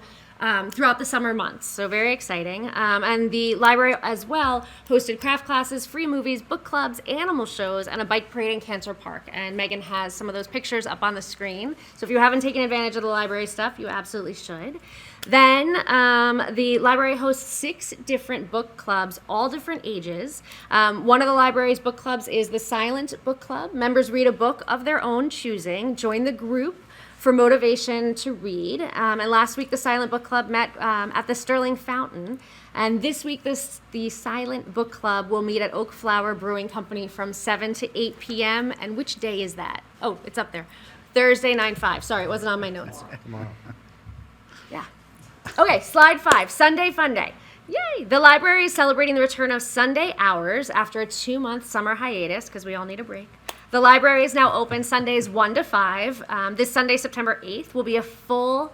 throughout the summer months. So very exciting. And the library as well hosted craft classes, free movies, book clubs, animal shows, and a bike parade in Cancer Park. And Megan has some of those pictures up on the screen. So if you haven't taken advantage of the library stuff, you absolutely should. Then the library hosts 6 different book clubs, all different ages. One of the library's book clubs is the Silent Book Club. Members read a book of their own choosing. Join the group for motivation to read. And last week, the Silent Book Club met at the Sterling Fountain. And this week, the Silent Book Club will meet at Oak Flower Brewing Company from 7 to 8 p.m. And which day is that? Oh, it's up there. Thursday, 9/5. Sorry, it wasn't on my notes. Tomorrow. Yeah. Okay, slide 5, Sunday Fun Day. Yay! The library is celebrating the return of Sunday hours after a 2-month summer hiatus, because we all need a break. The library is now open Sundays 1 to 5. This Sunday, September 8th, will be a full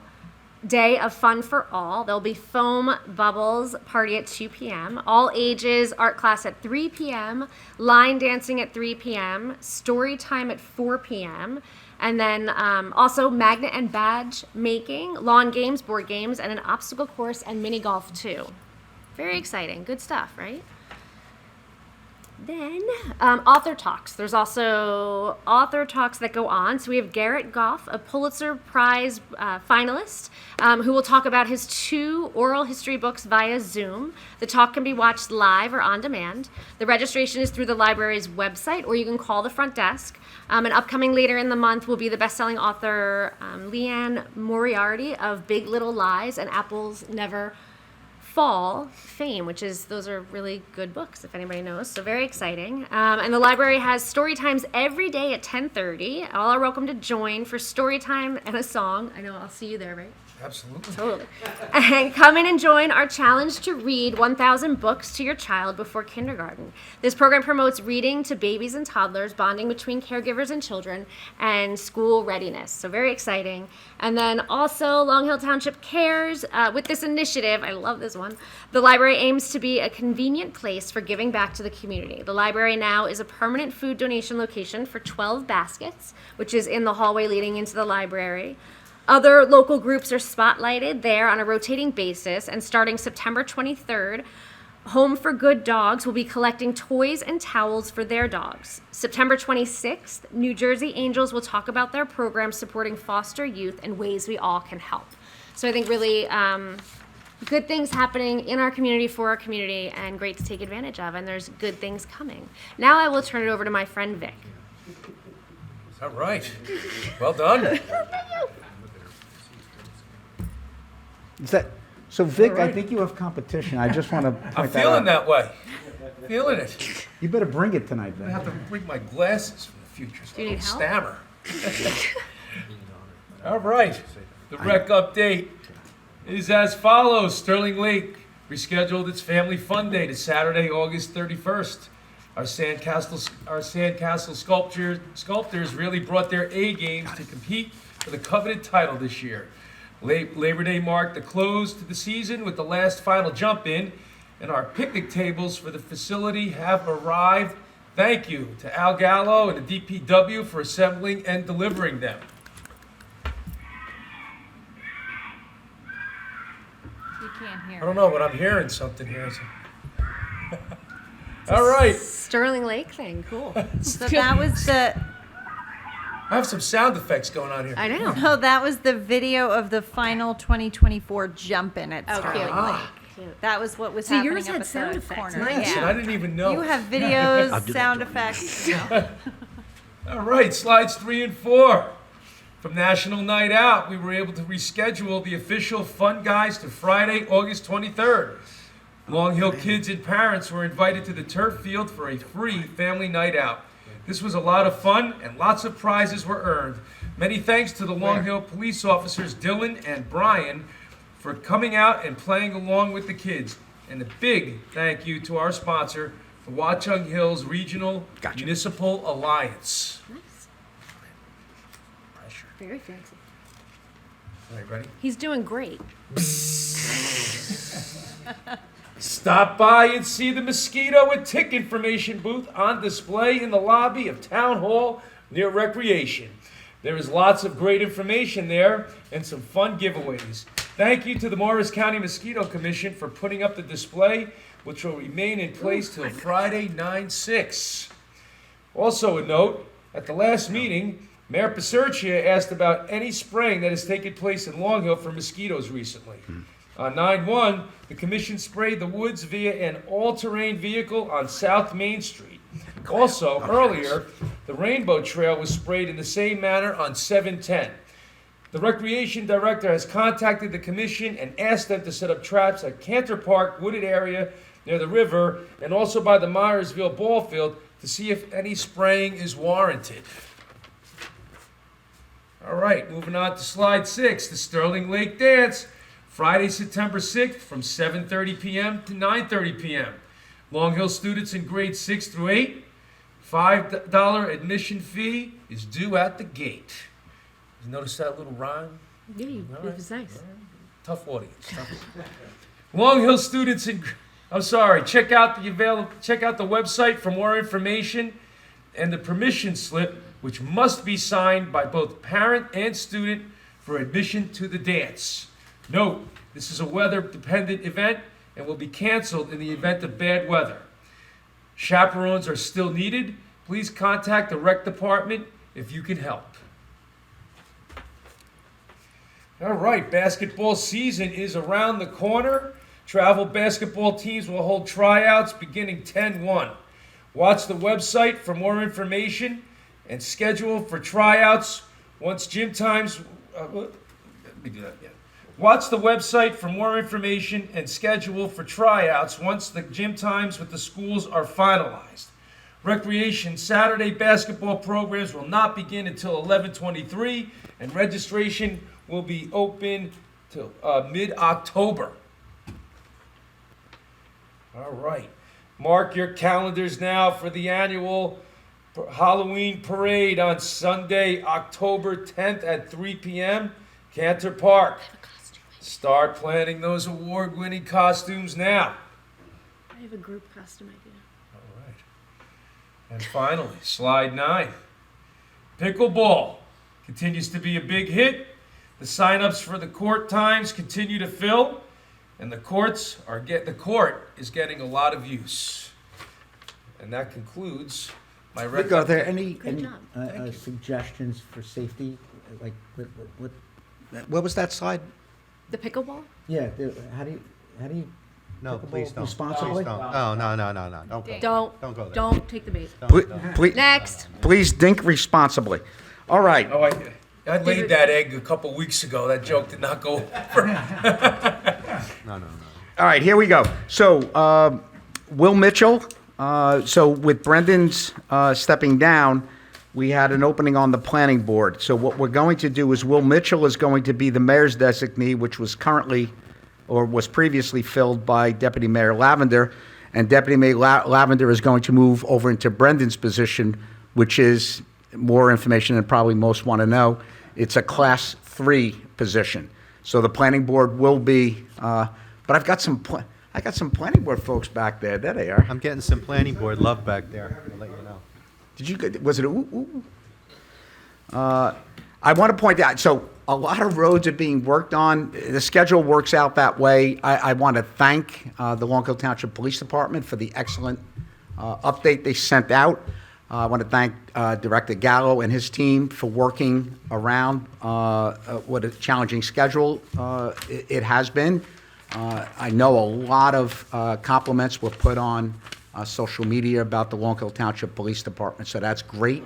day of fun for all. There'll be foam bubbles party at 2 p.m., all ages art class at 3 p.m., line dancing at 3 p.m., story time at 4 p.m., and then also magnet and badge making, lawn games, board games, and an obstacle course and mini golf too. Very exciting. Good stuff, right? Then author talks. There's also author talks that go on. So we have Garrett Goff, a Pulitzer Prize finalist, who will talk about his 2 oral history books via Zoom. The talk can be watched live or on demand. The registration is through the library's website, or you can call the front desk. And upcoming later in the month will be the best-selling author Leanne Moriarty of Big Little Lies and Apples Never Fall fame, which is, those are really good books, if anybody knows, so very exciting. And the library has story times every day at 10:30. All are welcome to join for story time and a song. I know I'll see you there, right? Absolutely. Totally. And come in and join our challenge to read 1,000 books to your child before kindergarten. This program promotes reading to babies and toddlers, bonding between caregivers and children, and school readiness. So very exciting. And then also Long Hill Township Cares. With this initiative, I love this one, the library aims to be a convenient place for giving back to the community. The library now is a permanent food donation location for 12 baskets, which is in the hallway leading into the library. Other local groups are spotlighted there on a rotating basis, and starting September 23rd, Home for Good Dogs will be collecting toys and towels for their dogs. September 26th, New Jersey Angels will talk about their program supporting foster youth and ways we all can help. So I think really good things happening in our community for our community, and great to take advantage of, and there's good things coming. Now I will turn it over to my friend Vic. All right. Well done. Is that, so Vic, All right. I think you have competition. I just want to point I'm that feeling out. that way. Feeling it. You better bring it tonight, I Vic. have to bring my glasses for the future so Do you I need don't help? stammer. All right. The rec update is as follows. Sterling Lake rescheduled its family fun day to Saturday, August 31st. Our sandcastle sculptors really brought their A games to compete for the coveted title this year. Labor Day marked the close to the season with the last final jump in, and our picnic tables for the facility have arrived. Thank you to Al Gallo and the DPW for assembling and delivering them. You can't hear. I don't know, but I'm hearing something here. All right. Sterling Lake thing, cool. So that was the, I have some sound effects going on here. I know. no, that was the video of the final 2024 jump-in at Oh, Sterling cute. Lake. Cute. That was what was So happening yours up had at sound the effects. corner. Nice. And I didn't even know. You have videos, sound effects. All right, slides 3 and 4. From National Night Out, we were able to reschedule the official Fun Guys to Friday, August 23rd. Long Hill kids and parents were invited to the turf field for a free family night out. This was a lot of fun and lots of prizes were earned. Many thanks to the Long Hill police officers Dylan and Brian for coming out and playing along with the kids. And a big thank you to our sponsor, the Watchung Hills Regional Municipal Alliance. Nice. Pressure. Very fancy. All right, ready? He's doing great. Stop by and see the mosquito and tick information booth on display in the lobby of Town Hall near Recreation. There is lots of great information there and some fun giveaways. Thank you to the Morris County Mosquito Commission for putting up the display, which will remain in place till Friday, 9/6. Also a note, at the last meeting, Mayor Paserchia asked about any spraying that has taken place in Long Hill for mosquitoes recently. On 9/1, the commission sprayed the woods via an all-terrain vehicle on South Main Street. Also, earlier, the Rainbow Trail was sprayed in the same manner on 7/10. The recreation director has contacted the commission and asked them to set up traps at Cantor Park wooded area near the river and also by the Myersville ball field to see if any spraying is warranted. All right, moving on to slide 6, the Sterling Lake Dance. Friday, September 6th from 7:30 p.m. to 9:30 p.m. Long Hill students in grades 6 through 8, $5 admission fee is due at the gate. You notice that little rhyme? Yeah, it was nice. Tough audience. Long Hill students in, check out the website for more information and the permission slip, which must be signed by both parent and student for admission to the dance. Note, this is a weather-dependent event and will be canceled in the event of bad weather. Chaperones are still needed. Please contact the rec department if you can help. All right, basketball season is around the corner. Travel basketball teams will hold tryouts beginning 10/1. Watch the website for more information and schedule for tryouts once gym times. Watch the website for more information and schedule for tryouts once the gym times with the schools are finalized. Recreation Saturday basketball programs will not begin until 11/23, and registration will be open till mid-October. All right. Mark your calendars now for the annual Halloween parade on Sunday, October 10th at 3 p.m., Cantor Park. Start planning those award-winning costumes now. I have a group costume idea. All right. And finally, slide 9. Pickleball continues to be a big hit. The sign-ups for the court times continue to fill, and the court is getting a lot of use. And that concludes my Rick, are there any job. suggestions for safety? Like, what was that slide? The pickleball? Yeah, how do you No, pickleball please don't. responsibly? Please don't. No. Don't go there. Don't take the bait. Please, Next. please think responsibly. All right. Oh, I laid that egg a couple weeks ago. That joke did not go over. No. All right, here we go. So, Will Mitchell, so with Brendan's stepping down, we had an opening on the planning board. So what we're going to do is Will Mitchell is going to be the mayor's designee, which was currently, or was previously filled by Deputy Mayor Lavender. And Deputy Mayor Lavender is going to move over into Brendan's position, which is more information than probably most want to know. It's a Class 3 position. So the planning board will be, but I've got some, I got some planning board folks back there. There they are. I'm getting some planning board love back there, I'll let you know. Did you, was it a ooh, ooh? I want to point out, so a lot of roads are being worked on. The schedule works out that way. I want to thank the Long Hill Township Police Department for the excellent update they sent out. I want to thank Director Gallo and his team for working around what a challenging schedule it has been. I know a lot of compliments were put on social media about the Long Hill Township Police Department, so that's great.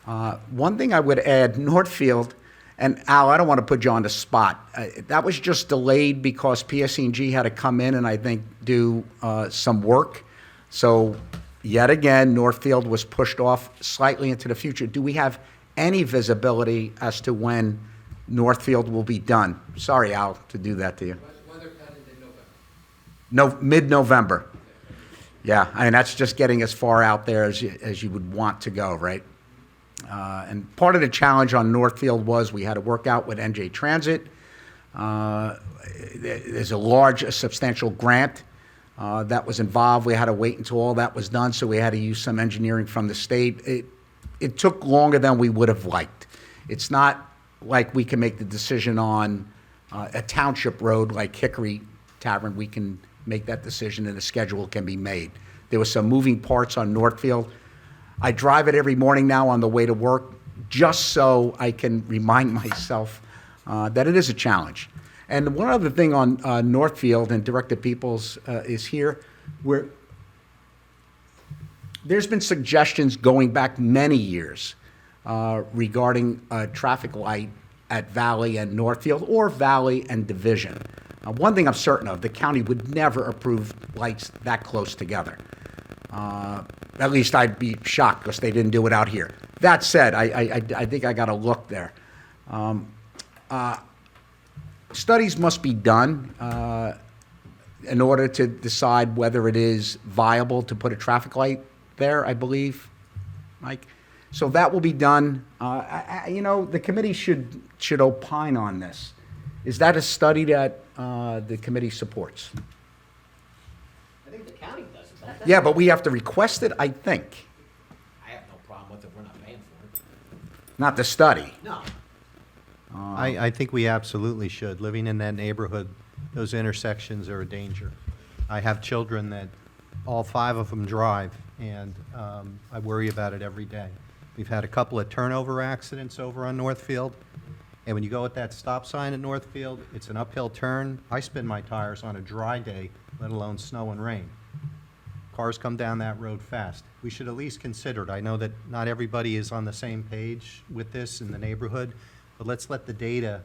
One thing I would add, Northfield, and Al, I don't want to put you on the spot. That was just delayed because PSC&G had to come in and I think do some work. So yet again, Northfield was pushed off slightly into the future. Do we have any visibility as to when Northfield will be done? Sorry, Al, to do that to you. Weather pattern in November. No, mid-November. Yeah, I mean, that's just getting as far out there as you would want to go, right? And part of the challenge on Northfield was we had to work out with NJ Transit. There's a substantial grant that was involved. We had to wait until all that was done, so we had to use some engineering from the state. It took longer than we would have liked. It's not like we can make the decision on a township road like Hickory Tavern. We can make that decision and the schedule can be made. There were some moving parts on Northfield. I drive it every morning now on the way to work just so I can remind myself that it is a challenge. And one other thing on Northfield, and Director Peoples is here, where there's been suggestions going back many years regarding a traffic light at Valley and Northfield, or Valley and Division. One thing I'm certain of, the county would never approve lights that close together. At least I'd be shocked because they didn't do it out here. That said, I think I got a look there. Studies must be done in order to decide whether it is viable to put a traffic light there, I believe, Mike. So that will be done. The committee should opine on this. Is that a study that the committee supports? I think the county does it. Yeah, but we have to request it, I think. I have no problem with it, we're not paying for it. Not the study. No. I think we absolutely should. Living in that neighborhood, those intersections are a danger. I have children that all 5 of them drive, and I worry about it every day. We've had a couple of turnover accidents over on Northfield, and when you go at that stop sign at Northfield, it's an uphill turn. I spin my tires on a dry day, let alone snow and rain. Cars come down that road fast. We should at least consider it. I know that not everybody is on the same page with this in the neighborhood, but let's let the data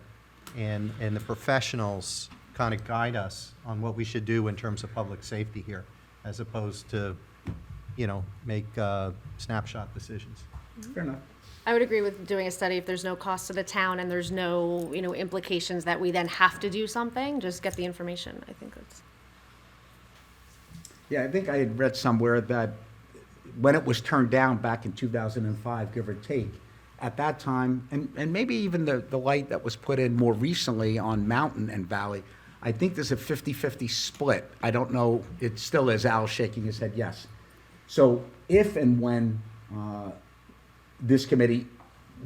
and the professionals kind of guide us on what we should do in terms of public safety here, as opposed to, make snapshot decisions. Fair enough. I would agree with doing a study if there's no cost to the town and there's no, implications that we then have to do something, just get the information. I think that's. Yeah, I think I had read somewhere that when it was turned down back in 2005, give or take, at that time, and maybe even the light that was put in more recently on Mountain and Valley, I think there's a 50-50 split. I don't know, it still is. Al shaking his head yes. So if and when this committee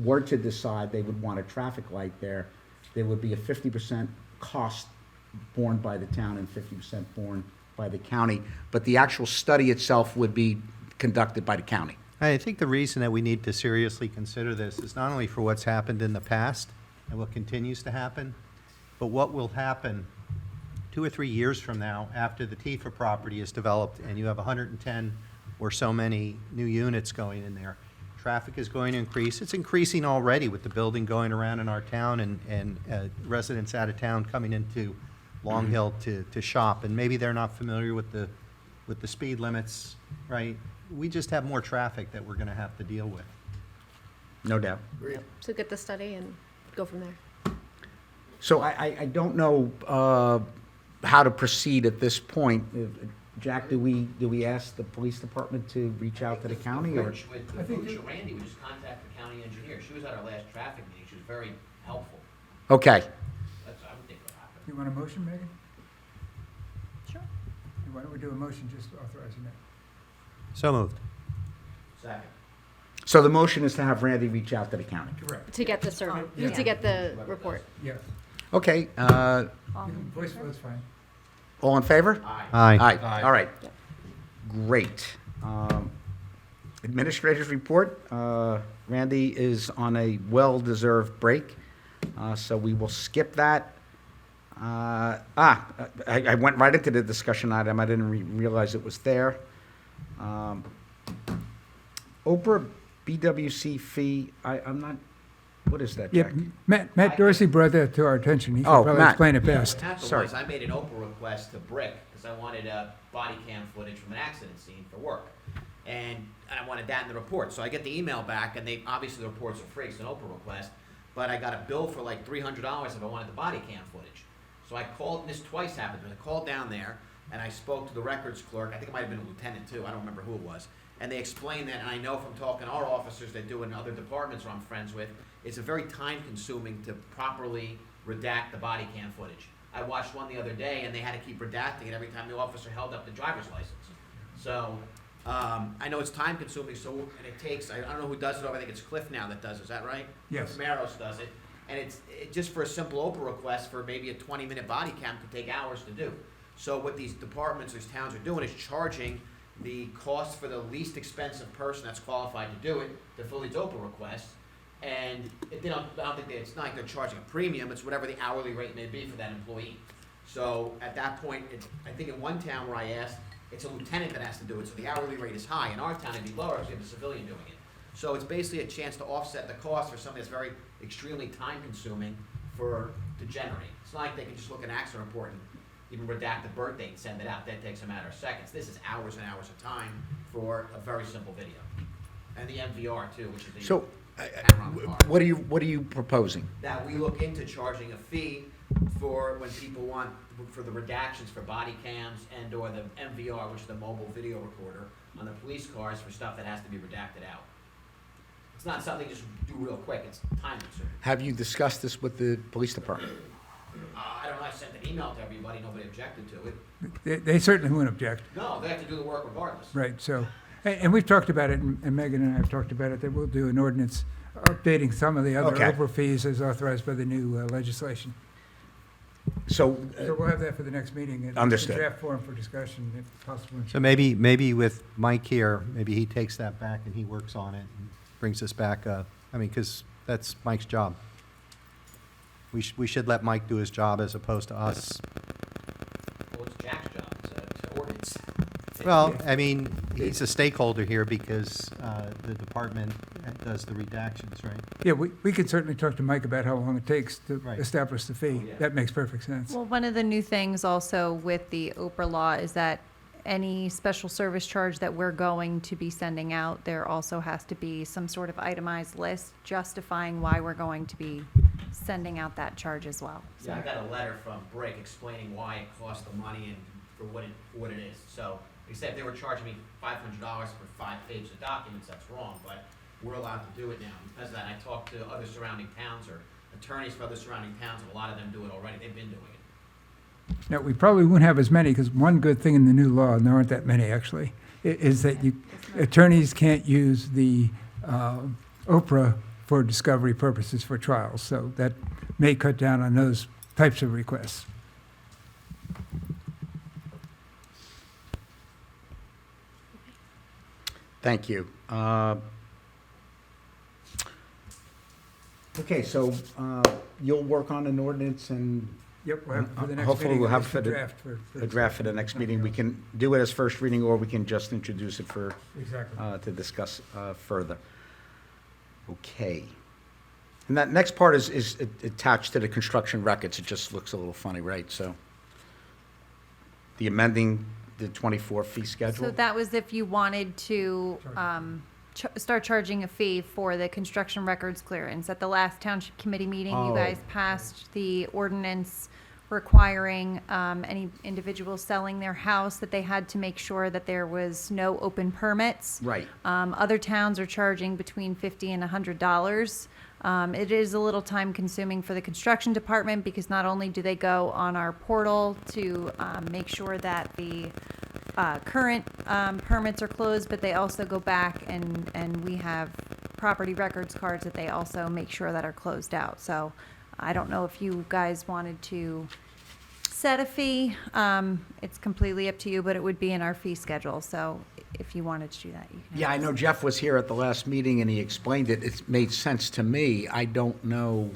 were to decide they would want a traffic light there would be a 50% cost borne by the town and 50% borne by the county, but the actual study itself would be conducted by the county. I think the reason that we need to seriously consider this is not only for what's happened in the past and what continues to happen, but what will happen 2 or 3 years from now after the Tifa property is developed and you have 110 or so many new units going in there. Traffic is going to increase. It's increasing already with the building going around in our town and residents out of town coming into Long Hill to shop. And maybe they're not familiar with the speed limits, right? We just have more traffic that we're going to have to deal with. No doubt. So get the study and go from there. So I don't know how to proceed at this point. Jack, do we ask the police department to reach out to the county, or? Randy would just contact the county engineer. She was at our last traffic meeting. She was very helpful. Okay. That's, I would think would happen. You want a motion, Megan? Sure. Why don't we do a motion just authorizing that? So moved. Second. So the motion is to have Randy reach out to the county. Correct. To get the survey, Yeah. to get the report. Yeah. Okay, Voice vote's fine. all in favor? Aye. Aye, all right. Great. Administrators report, Randy is on a well-deserved break, so we will skip that. I went right into the discussion item, I didn't realize it was there. Oprah BWC fee, I'm not, what is that, Yeah, Jack? Matt Dorsey brought that to our attention. He Oh, could probably Matt. explain it Yeah, best. what happened Sorry. was I made an Oprah request to Brick because I wanted body cam footage from an accident scene for work. And I wanted that in the report. So I get the email back, and they obviously the reports are free, it's an Oprah request. But I got a bill for like $300 if I wanted the body cam footage. So I called, and this twice happened, but I called down there, and I spoke to the records clerk. I think it might have been a lieutenant too, I don't remember who it was. And they explained that, and I know from talking to our officers that do it in other departments who I'm friends with, it's a very time-consuming to properly redact the body cam footage. I watched one the other day, and they had to keep redacting it every time the officer held up the driver's license. So, I know it's time-consuming, so, and it takes, I don't know who does it over, I think it's Cliff now that does it, is that right? Yes. Maros does it, and it's just for a simple Oprah request for maybe a 20-minute body cam could take hours to do. So what these departments, these towns are doing is charging the cost for the least expensive person that's qualified to do it to fill these Oprah requests. And I don't think it's not like they're charging a premium, it's whatever the hourly rate may be for that employee. So at that point, I think in one town where I asked, it's a lieutenant that has to do it, so the hourly rate is high. In our town, it'd be lower because we have a civilian doing it. So it's basically a chance to offset the cost for something that's very extremely time consuming to generate. It's not like they can just look at an accident report and even redact the birth date and send it out. That takes a matter of seconds. This is hours and hours of time for a very simple video. And the MVR too, which is the So, camera on the car. what are you proposing? That we look into charging a fee for when people want, for the redactions for body cams and or the MVR, which is the mobile video recorder, on the police cars for stuff that has to be redacted out. It's not something you just do real quick, it's time consuming. Have you discussed this with the police department? I don't know, I sent an email to everybody, nobody objected to it. They certainly won't object. No, they have to do the work regardless. Right, so, and we've talked about it, and Megan and I have talked about it, that we'll do an ordinance updating some of the other Okay. Oprah fees as authorized by the new legislation. So, So we'll have that for the next meeting. in Understood. Draft form for discussion, if possible. So maybe with Mike here, maybe he takes that back and he works on it and brings us back, because that's Mike's job. We should let Mike do his job as opposed to us. Well, it's Jack's job, it's an ordinance. Well, I mean, he's a stakeholder here because the department does the redactions, right? Yeah, we could certainly talk to Mike about how long it takes to Right. establish the fee. Yeah. That makes perfect sense. Well, one of the new things also with the Oprah law is that any special service charge that we're going to be sending out, there also has to be some sort of itemized list justifying why we're going to be sending out that charge as well. So- Yeah, I got a letter from Brick explaining why it costs the money and for what it is. So, they said if they were charging me $500 for 5 pages of documents, that's wrong, but we're allowed to do it now. Because of that, I talked to other surrounding towns or attorneys for other surrounding towns, and a lot of them do it already. They've been doing it. Now, we probably won't have as many, because one good thing in the new law, and there aren't that many actually, is that attorneys can't use the Oprah for discovery purposes for trials. So that may cut down on those types of requests. thank you. Okay, so you'll work on an ordinance and Yep, we'll have for the next Hopefully meeting. we'll have a for the- draft for a draft for the next meeting. We can do it as first reading, or we can just introduce it for, Exactly. to discuss further. Okay. And that next part is attached to the construction records. It just looks a little funny, right? So the amending the 24 fee schedule? So that was if you wanted to start charging a fee for the construction records clearance. At the last township committee meeting, Oh. you guys passed the ordinance requiring any individual selling their house that they had to make sure that there was no open permits. Right. Other towns are charging between $50 and $100. It is a little time consuming for the construction department because not only do they go on our portal to make sure that the current permits are closed, but they also go back and we have property records cards that they also make sure that are closed out. So I don't know if you guys wanted to set a fee. It's completely up to you, but it would be in our fee schedule. So if you wanted to do that, you can. Yeah, I know Jeff was here at the last meeting and he explained it. It made sense to me. I don't know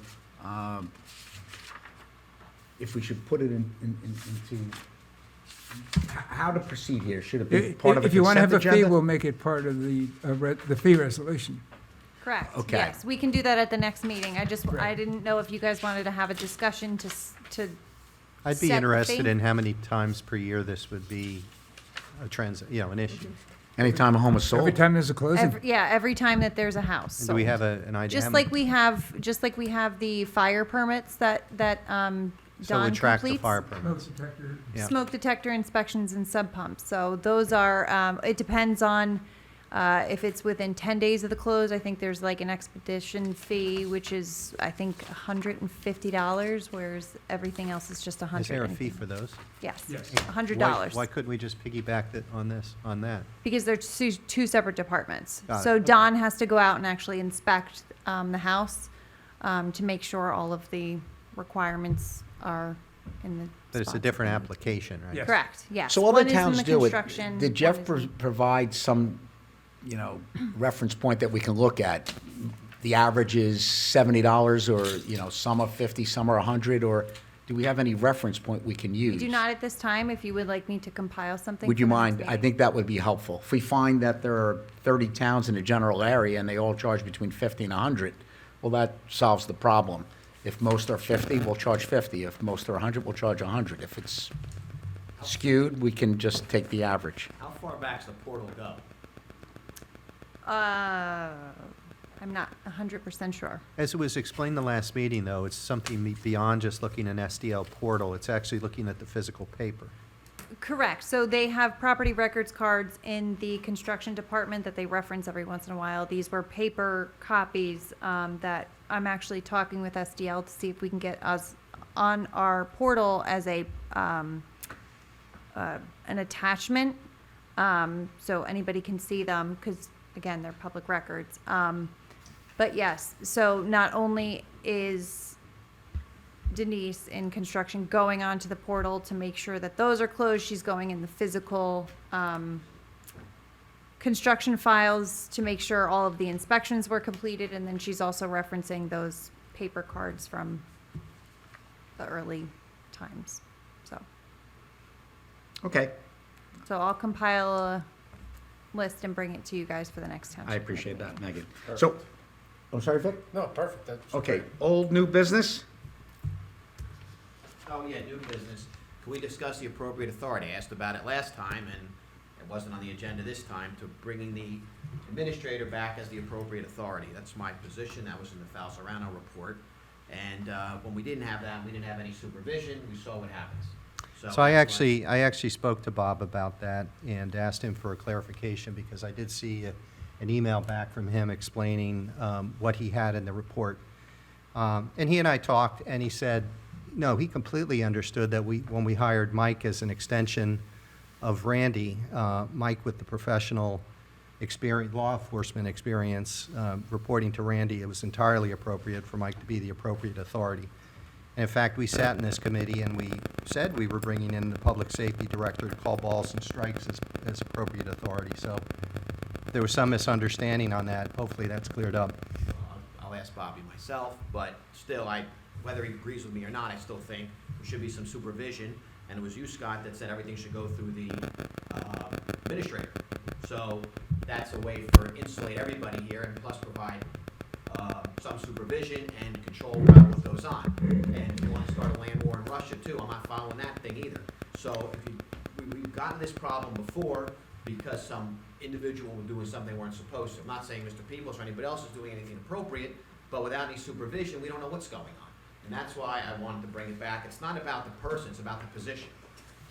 if we should put it into how to proceed here. Should it be part of a If you want to have consent a fee, agenda? we'll make it part of the fee resolution. Correct. Okay. Yes, we can do that at the next meeting. I Right. didn't know if you guys wanted to have a discussion to I'd be set the interested fee. in how many times per year this would be an issue. Anytime a home is sold? Every time there's a closing. every time that there's a house. And do we sold. have an idea? Just how like many- we have the fire permits that So it Don would track the completes. fire permit. Smoke detector. Yeah. Smoke detector inspections and sub pumps. So those are, it depends on if it's within 10 days of the close. I think there's like an expedition fee, which is, I think, $150, whereas everything else is just $100. Is there a fee for those? Yes, Yes. $100. Why couldn't we just piggyback it on that? Because they're two separate departments. Got it. So Okay. Don has to go out and actually inspect the house to make sure all of the requirements are in the. But it's a spots. different application, right? Yes. Correct, yes. So other One is in towns the do it. construction, Did Jeff one is in- provide some, reference point that we can look at? The average is $70 or, some are 50, some are 100, or do we have any reference point we can use? We do not at this time. If you would like me to compile something. Would you for the next mind? I meeting. think that would be helpful. If we find that there are 30 towns in the general area and they all charge between 50 and 100, well, that solves the problem. If most are 50, we'll charge 50. If most are 100, we'll charge 100. If it's skewed, we can just take the average. How far back's the portal go? I'm not 100% sure. As it was explained the last meeting, though, it's something beyond just looking at an SDL portal. It's actually looking at the physical paper. Correct. So they have property records cards in the construction department that they reference every once in a while. These were paper copies that I'm actually talking with SDL to see if we can get us on our portal as an attachment, so anybody can see them, because again, they're public records. But yes, so not only is Denise in construction going onto the portal to make sure that those are closed, she's going in the physical construction files to make sure all of the inspections were completed, and then she's also referencing those paper cards from the early times. Okay, So I'll compile a list and bring it to you guys for the next time. I appreciate that, Megan. So, I'm sorry, Vic? No, perfect. That's Okay, old, new business? Oh, yeah, new business. Can we discuss the appropriate authority? I asked about it last time, and it wasn't on the agenda this time, to bringing the administrator back as the appropriate authority. That's my position. That was in the Falzarano report. And when we didn't have that, we didn't have any supervision. We saw what happens. So I actually spoke to Bob about that and asked him for a clarification because I did see an email back from him explaining what he had in the report. And he and I talked, and he said, no, he completely understood that when we hired Mike as an extension of Randy, Mike with the professional experience, law enforcement experience, reporting to Randy, it was entirely appropriate for Mike to be the appropriate authority. And in fact, we sat in this committee and we said we were bringing in the public safety director to call balls and strikes as appropriate authority. So there was some misunderstanding on that. Hopefully that's cleared up. I'll ask Bobby myself, but still, whether he agrees with me or not, I still think there should be some supervision. And it was you, Scott, that said everything should go through the administrator. So that's a way for insulate everybody here and plus provide some supervision and control around what goes on. And if you want to start a land war in Russia too, I'm not following that thing either. So we've gotten this problem before because some individual was doing something they weren't supposed to. I'm not saying Mr. Peoples or anybody else is doing anything inappropriate, but without any supervision, we don't know what's going on. And that's why I wanted to bring it back. It's not about the person, it's about the position.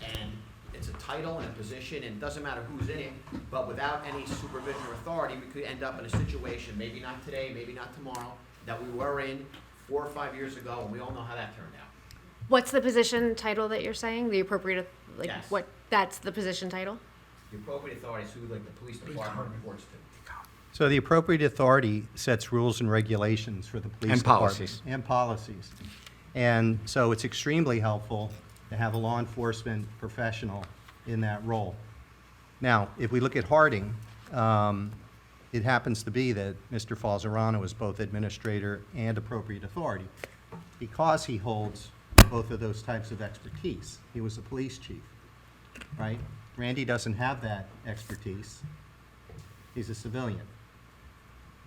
And it's a title and a position, and it doesn't matter who's in it, but without any supervision or authority, we could end up in a situation, maybe not today, maybe not tomorrow, that we were in 4 or 5 years ago, and we all know how that turned out. What's the position title that you're saying? The appropriate, like, Yes. what, that's the position title? The appropriate authority is who, like, the police department reports to. So the appropriate authority sets rules and regulations for the police And department. policies. And policies. And so it's extremely helpful to have a law enforcement professional in that role. Now, if we look at Harding, it happens to be that Mr. Falzarano is both administrator and appropriate authority because he holds both of those types of expertise. He was a police chief, right? Randy doesn't have that expertise. He's a civilian.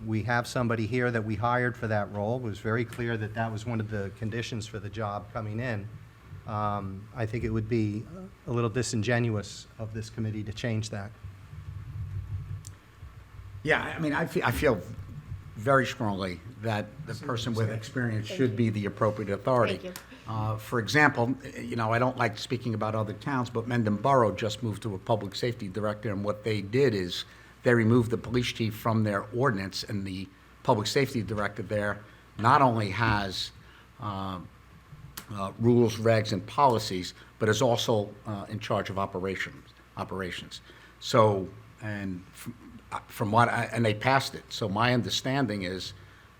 We have somebody here that we hired for that role. It was very clear that that was one of the conditions for the job coming in. I think it would be a little disingenuous of this committee to change that. Yeah, I mean, I feel very strongly that the person with experience should be the appropriate authority. Thank For example, you know, I don't like speaking about other towns, but Mendon Borough just moved to a public safety director, and what they did is they removed the police chief from their ordinance, and the public safety director there not only has rules, regs, and policies, but is also in charge of operations. So, and from what and they passed it. So my understanding is,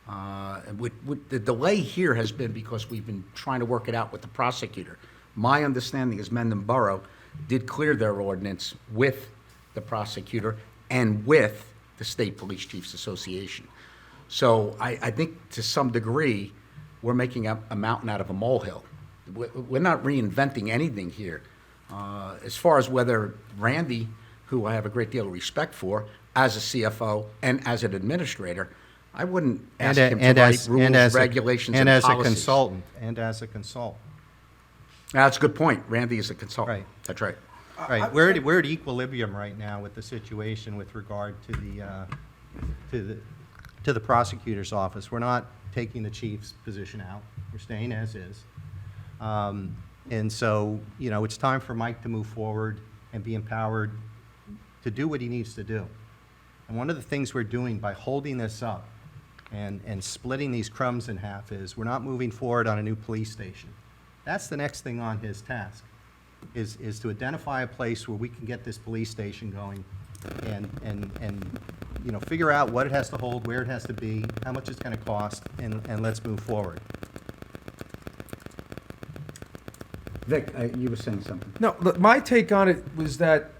the delay here has been because we've been trying to work it out with the prosecutor. My understanding is Mendon Borough did clear their ordinance with the prosecutor and with the State Police Chiefs Association. So I think to some degree, we're making a mountain out of a molehill. We're not reinventing anything here. As far as whether Randy, who I have a great deal of respect for, as a CFO and as an administrator, I wouldn't ask him to write rules, regulations, and policies. And as a consultant. And as a consultant. That's a good point. Randy is a consultant. Right. That's right. Right, we're at equilibrium right now with the situation with regard to the prosecutor's office. We're not taking the chief's position out. We're staying as is. And so, you know, it's time for Mike to move forward and be empowered to do what he needs to do. And one of the things we're doing by holding this up and splitting these crumbs in half is we're not moving forward on a new police station. That's the next thing on his task, is to identify a place where we can get this police station going and you know, figure out what it has to hold, where it has to be, how much it's going to cost, and let's move forward. Vic, you were saying something. No, look, my take on it was that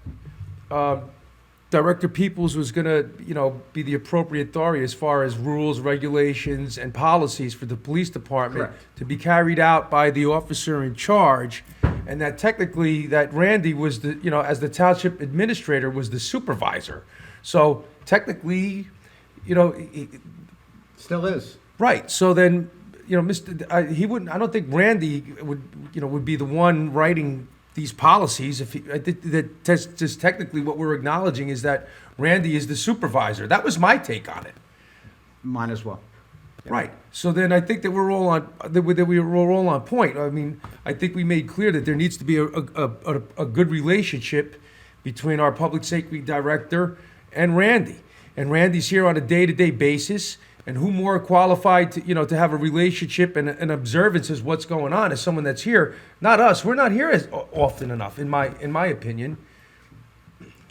Director Peoples was going to, you know, be the appropriate authority as far as rules, regulations, and policies for the police department Correct. to be carried out by the officer in charge, and that technically that Randy was the, you know, as the township administrator was the supervisor. So technically, you know, Still is. right. So then, you know, he wouldn't. I don't think Randy would be the one writing these policies. If he, I think that just technically what we're acknowledging is that Randy is the supervisor. That was my take on it. Mine as well. Right. So then I think that we're all on point. I mean, I think we made clear that there needs to be a good relationship between our public safety director and Randy. And Randy's here on a day-to-day basis. And who more qualified to, you know, to have a relationship and an observance as what's going on as someone that's here, not us. We're not here as often enough, in my opinion.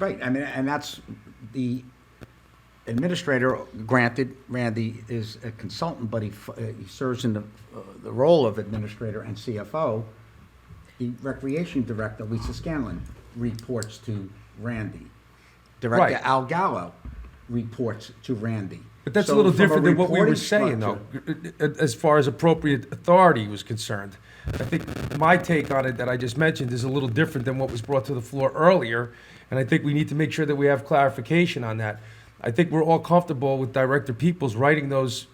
Right, I mean, and that's the administrator, granted, Randy is a consultant, but he serves in the role of administrator and CFO. The recreation director, Lisa Scanlon, reports to Randy. Director Right. Al Gallo reports to Randy. But that's So a little from different than what we were reporting saying, though, structure- as far as appropriate authority was concerned. I think my take on it that I just mentioned is a little different than what was brought to the floor earlier, and I think we need to make sure that we have clarification on that. I think we're all comfortable with Director Peoples writing those.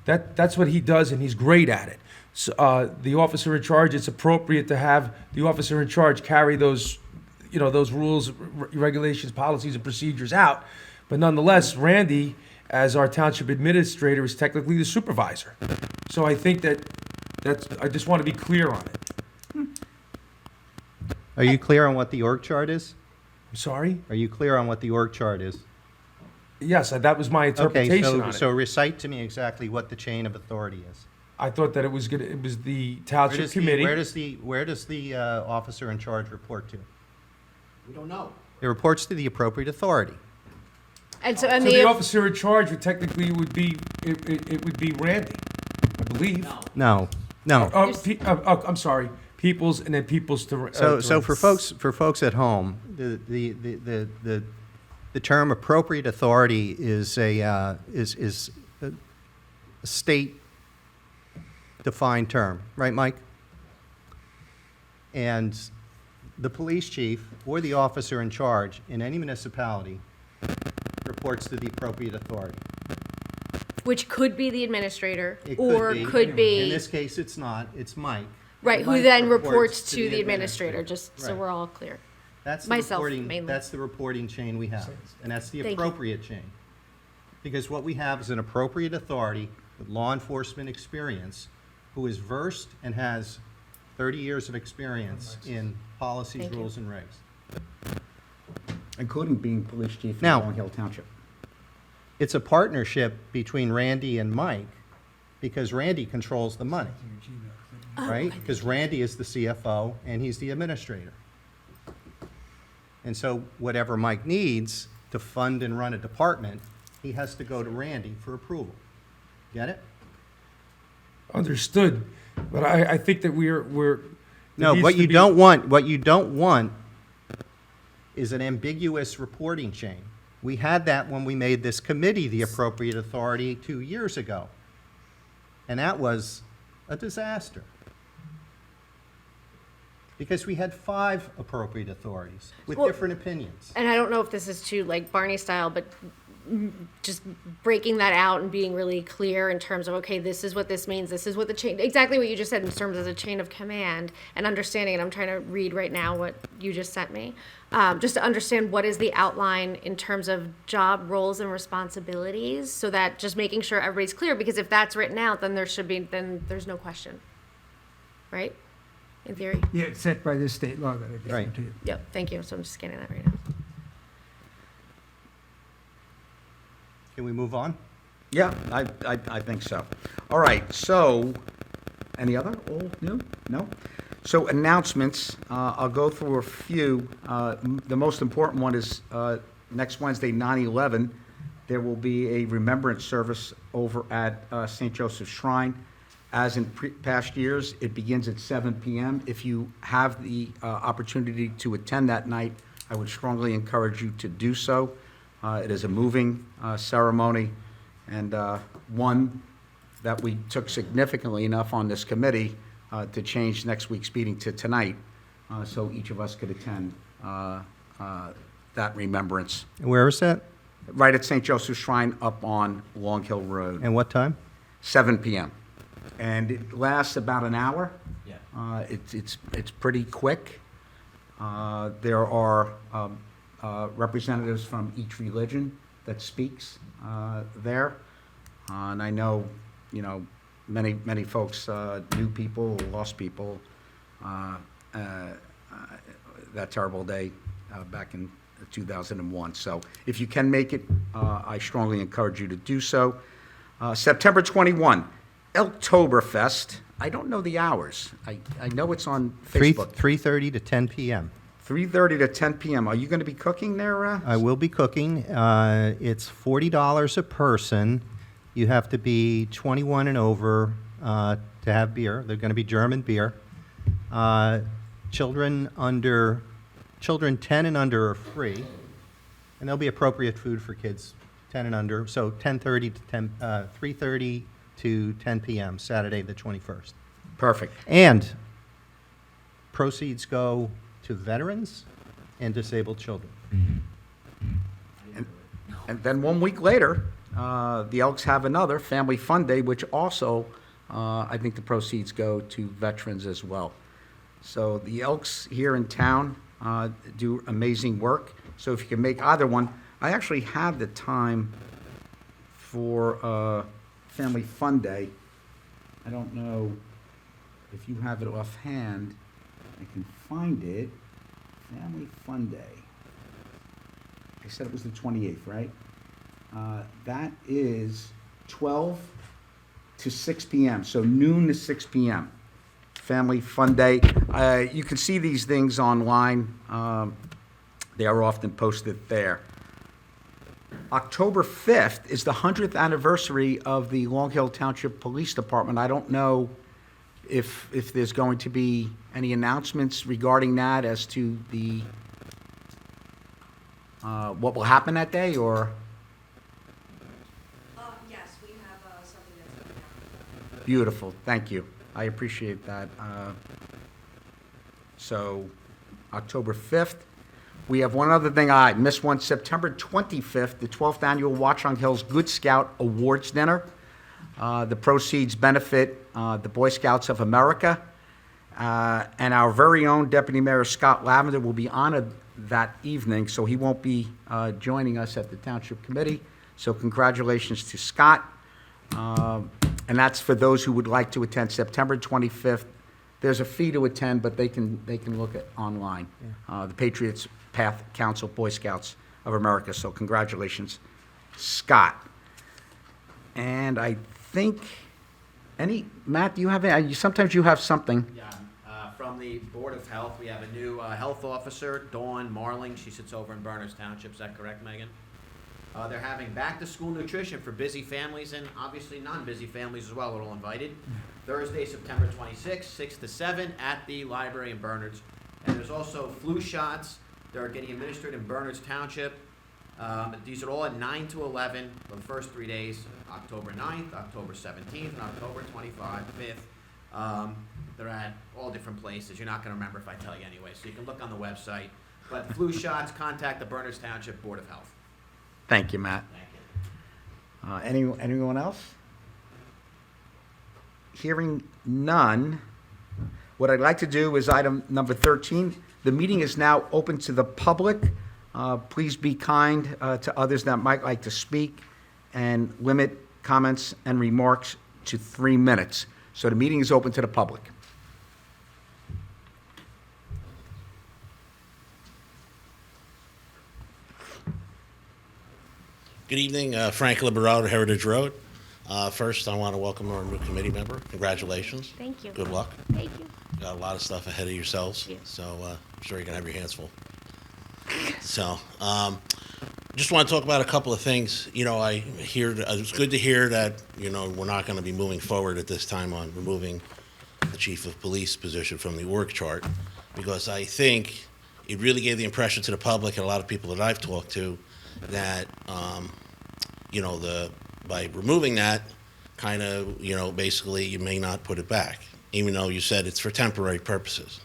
That's what he does, and he's great at it. So, the officer in charge, it's appropriate to have the officer in charge carry those, those rules, regulations, policies, and procedures out. But nonetheless, Randy, as our township administrator, is technically the supervisor. So I think I just want to be clear on it. Are you clear on what the org chart is? I'm sorry? Are you clear on what the org chart is? Yes, that was my Okay, interpretation on it. so recite to me exactly what the chain of authority is. I thought that it was the township committee. Where does the officer in charge report to? We don't know. It reports to the appropriate authority. And so, So the officer in charge would technically would be Randy, I believe. No. I'm sorry, Peoples and then Peoples to. So for folks at home, the term appropriate authority is a state defined term, right, Mike? And the police chief or the officer in charge in any municipality reports to the appropriate authority. which could be the administrator, It or could In be, this case, it's not. It's Mike. right, who Mike then reports to the administrator, administrator. just so Right. we're all clear. That's the Myself, reporting. mainly. That's the reporting chain we have, and that's the Thank you. appropriate chain. Because what we have is an appropriate authority with law enforcement experience, who is versed and has 30 years of experience in policies, Thank you. rules, and regs. Including being police chief in Now- Long Hill Township. It's a partnership between Randy and Mike, because Randy controls the money, right? Because Randy is the CFO and he's the administrator. And so whatever Mike needs to fund and run a department, he has to go to Randy for approval. Get it? Understood, but I think that we're. No, what you don't want is an ambiguous reporting chain. We had that when we made this committee the appropriate authority 2 years ago. And that was a disaster. Because we had 5 appropriate authorities with Well, different opinions. And I don't know if this is too like Barney style, but just breaking that out and being really clear in terms of, okay, this is what this means, this is what the chain, exactly what you just said in terms of the chain of command and understanding, and I'm trying to read right now what you just sent me, just to understand what is the outline in terms of job roles and responsibilities, so that just making sure everybody's clear, because if that's written out, then then there's no question, right? In theory? Yeah, it's set by this state law that I gave Right. to you. Yep, thank you, so I'm just scanning that right now. Can we move on? Yeah, I think so. All right, so, any other old, new? No? So announcements, I'll go through a few. The most important one is next Wednesday, 9/11, there will be a remembrance service over at St. Joseph's Shrine. As in past years, it begins at 7 p.m. If you have the opportunity to attend that night, I would strongly encourage you to do so. It is a moving ceremony, and one that we took significantly enough on this committee to change next week's meeting to tonight, so each of us could attend that remembrance. And where is that? Right at St. Joseph's Shrine up on Long Hill Road, And what time? 7 p.m. And it lasts about an hour. Yeah. It's pretty quick. There are representatives from each religion that speaks there. And I know, many folks, new people, lost people, that terrible day back in 2001. So if you can make it, I strongly encourage you to do so. September 21, Elktoberfest. I don't know the hours. I know it's on Facebook. 3:30 to 10 p.m. 3:30 to 10 p.m. Are you going to be cooking there? I will be cooking. It's $40 a person. You have to be 21 and over to have beer. They're going to be German beer. Children 10 and under are free, and there'll be appropriate food for kids 10 and under. So 3:30 to 10 p.m. Saturday the 21st. Perfect. And proceeds go to veterans and disabled children. And then 1 week later, the Elks have another Family Fun Day, which also, I think the proceeds go to veterans as well. So the Elks here in town do amazing work. So if you can make either one, I actually have the time for Family Fun Day. I don't know if you have it offhand. I can find it. Family Fun Day. I said it was the 28th, right? That is 12 to 6 p.m., so noon to 6 p.m. Family Fun Day. You can see these things online. They are often posted there. October 5th is the 100th anniversary of the Long Hill Township Police Department. I don't know if there's going to be any announcements regarding that as to the what will happen that day, or? Yes, we have something that's coming up. Beautiful, thank you. I appreciate that. So, October 5th. We have one other thing I missed one, September 25th, the 12th Annual Watch on Hill's Good Scout Awards Dinner. The proceeds benefit the Boy Scouts of America. And our very own Deputy Mayor Scott Lavender will be honored that evening, so he won't be joining us at the Township Committee. So congratulations to Scott. And that's for those who would like to attend September 25th. There's a fee to attend, but they can look at online. The Patriots Path Council, Boy Scouts of America. So congratulations, Scott. And I think, Matt, do you have any, sometimes you have something. Yeah, from the Board of Health, we have a new health officer, Dawn Marling. She sits over in Berners Township. Is that correct, Megan? They're having back-to-school nutrition for busy families and obviously non-busy families as well. We're all invited. Thursday, September 26th, 6 to 7 at the library in Berners. And there's also flu shots that are getting administered in Berners Township. These are all at 9 to 11 for the first 3 days, October 9th, October 17th, and October 5th. They're at all different places. You're not going to remember if I tell you anyway, so you can look on the website. But flu shots, contact the Berners Township Board of Health. Thank you, Matt. Thank you. Anyone else? Hearing none, what I'd like to do is item number 13. The meeting is now open to the public. Please be kind to others that might like to speak and limit comments and remarks to 3 minutes. So the meeting is open to the public. Good evening, Frank Liberato, Heritage Road. First, I want to welcome our new committee member. Congratulations. Thank you. Good luck. Thank you. Got a lot of stuff ahead of yourselves, Thank you. so I'm sure you're going to have your hands full. So, just want to talk about a couple of things. You know, it's good to hear that, you know, we're not going to be moving forward at this time on removing the chief of police position from the org chart, because I think it really gave the impression to the public and a lot of people that I've talked to that, you know, by removing that, kind of, you know, basically you may not put it back, even though you said it's for temporary purposes.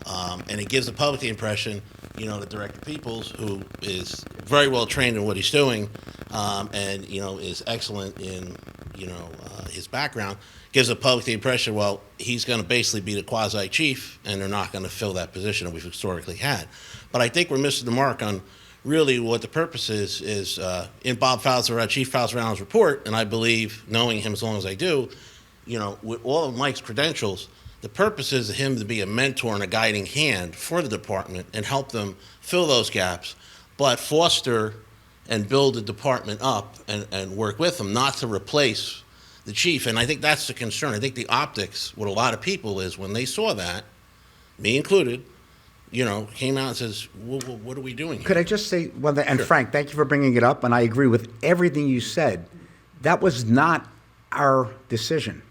And it gives the public the impression, you know, that Director Peoples, who is very well trained in what he's doing, and, you know, is excellent in, you know, his background, gives the public the impression, well, he's going to basically be the quasi-chief, and they're not going to fill that position that we've historically had. But I think we're missing the mark on really what the purpose is in Bob Falzarano's, Chief Falzarano's report, and I believe, knowing him as long as I do, you know, with all of Mike's credentials, the purpose is him to be a mentor and a guiding hand for the department and help them fill those gaps, but foster and build the department up and work with them, not to replace the chief. And I think that's the concern. I think the optics with a lot of people is when they saw that, me included, you know, came out and says, what are we doing here? Could I just say, and Sure. Frank, thank you for bringing it up, and I agree with everything you said. That was not our decision.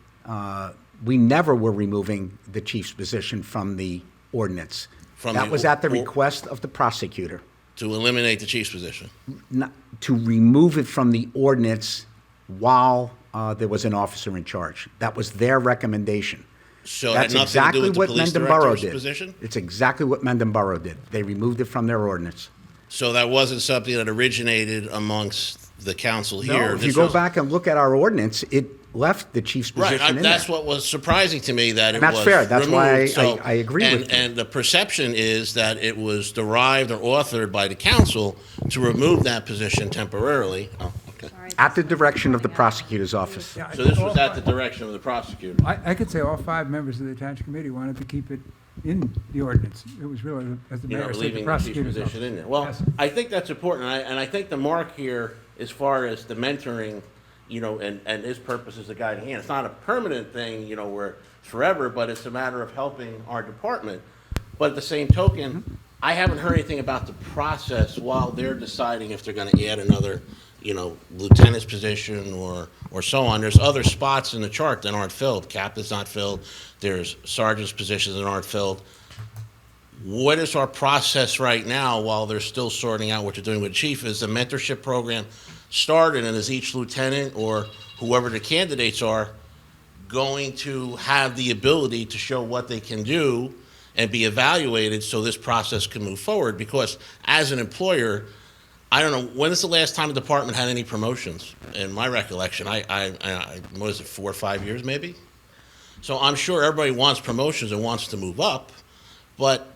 We never were removing the chief's position from the ordinance. That was at the request of the prosecutor. To eliminate the chief's position. Not, to remove it from the ordinance while there was an officer in charge. That was their recommendation. So it That's had nothing to do exactly with the what police Mendon Borough director's did. position? It's exactly what Mendon Borough did. They removed it from their ordinance. So that wasn't something that originated amongst the council here. No, if you go back and look at our ordinance, left the chief's Right, position in that's there. what was surprising to me, that it And that's was fair. That's why removed, so- I agree with you. And the perception is that it was derived or authored by the council to remove that position temporarily. Oh, okay. At the direction of the prosecutor's office. Yeah, I So this think was all at the five- direction of the prosecutor. I could say all 5 members of the township committee wanted to keep it in the ordinance. It was really, as the You know, mayor said, the leaving the chief's prosecutor's office. position in there. Well, Yes. I think that's important, and I think the mark here, as far as the mentoring, you know, and his purpose is a guiding hand. It's not a permanent thing, you know, where it's forever, but it's a matter of helping our department. But at the same token, I haven't heard anything about the process while they're deciding if they're gonna add another, you know, lieutenant's position or so on. There's other spots in the chart that aren't filled. Captain's not filled. There's sergeant's positions that aren't filled. What is our process right now while they're still sorting out what they're doing with chief? Is the mentorship program started, and is each lieutenant or whoever the candidates are going to have the ability to show what they can do and be evaluated so this process can move forward? Because as an employer, I don't know, when is the last time the department had any promotions? In my recollection, what is it, 4 or 5 years maybe? So I'm sure everybody wants promotions and wants to move up, but,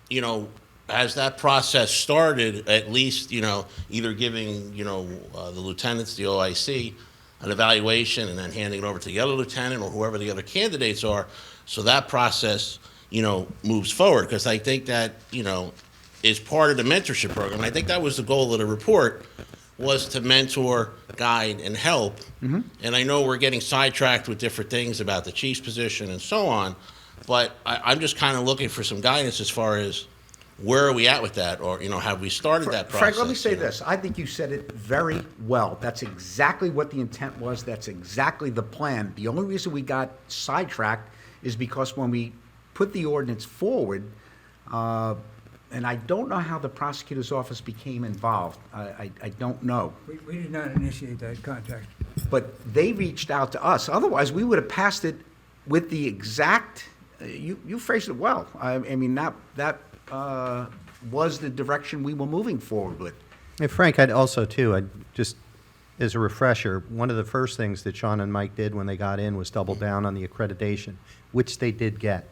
you know, has that process started, at least, you know, either giving, you know, the lieutenants, the OIC, an evaluation and then handing it over to the other lieutenant or whoever the other candidates are, so that process, you know, moves forward? Because I think that, you know, is part of the mentorship program. I think that was the goal of the report, was to mentor, guide, and help. And I know we're getting sidetracked with different things about the chief's position and so on, but I'm just kind of looking for some guidance as far as where are we at with that, or, you know, have we started that process? Frank, let me say you know? this. I think you said it very well. That's exactly what the intent was. That's exactly the plan. The only reason we got sidetracked is because when we put the ordinance forward, and I don't know how the prosecutor's office became involved. I don't know. We did not initiate that contact. But they reached out to us. Otherwise, we would have passed it with the exact, you phrased it well. I mean, that was the direction we were moving forward with. And Frank, I'd also, too, I'd just, as a refresher, one of the first things that Sean and Mike did when they got in was double down on the accreditation, which they did get,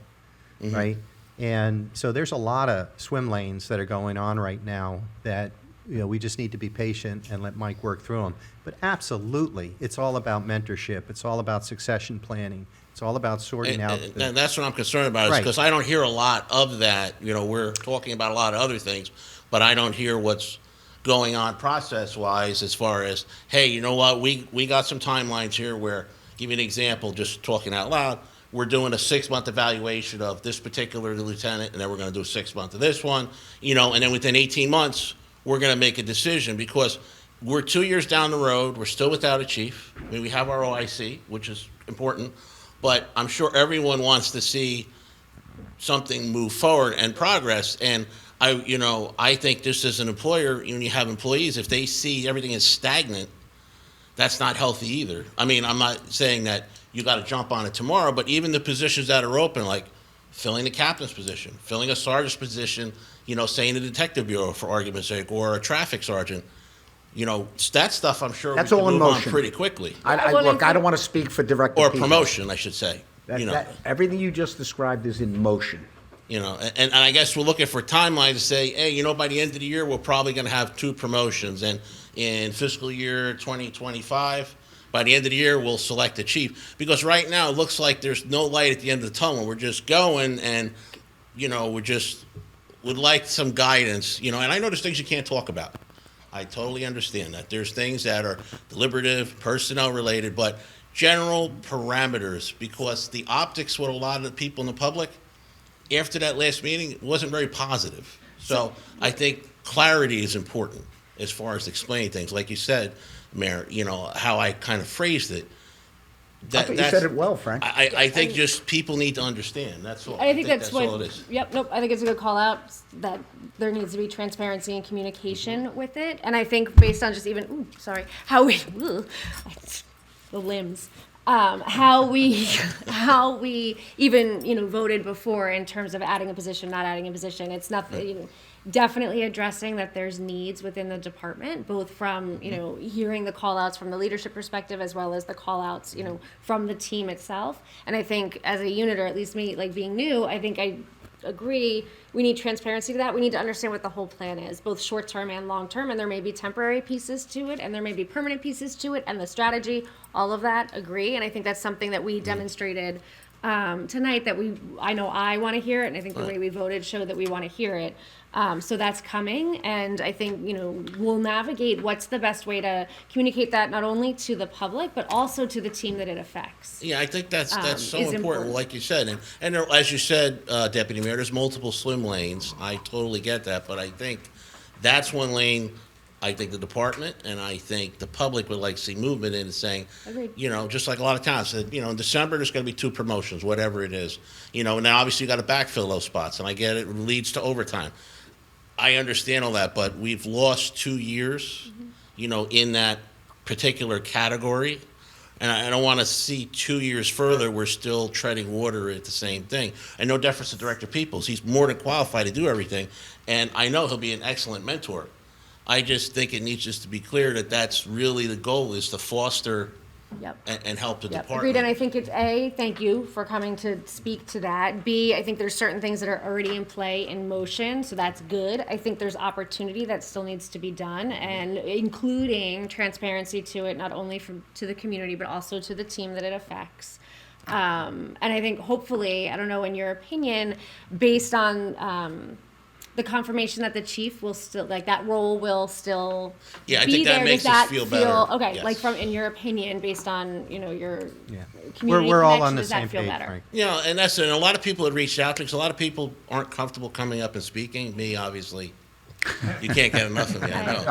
right? And so there's a lot of swim lanes that are going on right now that, you know, we just need to be patient and let Mike work through them. But absolutely, it's all about mentorship. It's all about succession planning. It's all about sorting out. And that's what I'm concerned about, is Right. because I don't hear a lot of that. You know, we're talking about a lot of other things, but I don't hear what's going on process-wise as far as, hey, you know what, we got some timelines here where, give you an example, just talking out loud, we're doing a 6-month evaluation of this particular lieutenant, and then we're going to do a 6-month of this one, you know, and then within 18 months, we're going to make a decision, because we're 2 years down the road, we're still without a chief. I mean, we have our OIC, which is important, but I'm sure everyone wants to see something move forward and progress. And I think just as an employer, when you have employees, if they see everything is stagnant, that's not healthy either. I mean, I'm not saying that you got to jump on it tomorrow, but even the positions that are open, like filling the captain's position, filling a sergeant's position, you know, say in the detective bureau, for argument's sake, or a traffic sergeant, you know, that stuff I'm sure That's we all can in move on motion. pretty quickly. Look, I don't want to speak for Director Or Peters. promotion, I should say. You know. Everything you just described is in motion. You know, and I guess we're looking for timelines to say, hey, you know, by the end of the year, we're probably going to have 2 promotions. And in fiscal year 2025, by the end of the year, we'll select a chief. Because right now, it looks like there's no light at the end of the tunnel. We're just going, and, you know, would like some guidance, you know. And I know there's things you can't talk about. I totally understand that. There's things that are deliberative, personnel related, but general parameters, because the optics with a lot of the people in the public, after that last meeting, wasn't very positive. So I think clarity is important as far as explaining things. Like you said, Mayor, you know, how I kind of phrased it. I thought you said it well, Frank. I think just people need to understand, that's all. I think that's all what, it is. yep, nope, I think it's a good call out, that there needs to be transparency and communication with it. And I think based on just even, how we, the limbs, how we even, you know, voted before in terms of adding a position, not adding a position. It's nothing, you know, definitely addressing that there's needs within the department, both from, hearing the call outs from the leadership perspective as well as the call outs, from the team itself. And I think as a unit, or at least me, like being new, I think I agree, we need transparency to that. We need to understand what the whole plan is, both short-term and long-term, and there may be temporary pieces to it, and there may be permanent pieces to it, and the strategy, all of that, agree. And I think that's something that we demonstrated tonight, that I know I want to hear it, and I think the way we voted showed that we want to hear it. So that's coming, and I think, we'll navigate what's the best way to communicate that not only to the public, but also to the team that it affects. Yeah, I think that's so is important, important. like you said. And there, as you said, Deputy Mayor, there's multiple swim lanes. I totally get that, but I think that's one lane I think the department and I think the public would like to see movement in, saying, Agreed. Just like a lot of towns said, in December there's going to be 2 promotions, whatever it is. And now obviously you got to backfill those spots, and I get it leads to overtime. I understand all that, but we've lost 2 years, in that particular category. And I don't want to see 2 years further, we're still treading water at the same thing. And no deference to Director Peoples. He's more than qualified to do everything. And I know he'll be an excellent mentor. I just think it needs just to be clear that that's really the goal, is to foster Yep. and help the Yep, department. agreed, and I think it's A, thank you for coming to speak to that. B, I think there's certain things that are already in play, in motion, so that's good. I think there's opportunity that still needs to be done, and including transparency to it, not only to the community, but also to the team that it affects. And I think hopefully, I don't know, in your opinion, based on the confirmation that the chief will still, that role will still Yeah, I be think that there, makes does us that feel better. Okay, Yes. like in your opinion, based on, your Yeah. community We're all connection, on the does that same feel page, better? Frank. And and a lot of people have reached out, because a lot of people aren't comfortable coming up and speaking. Me, obviously, you can't get enough of me, I know.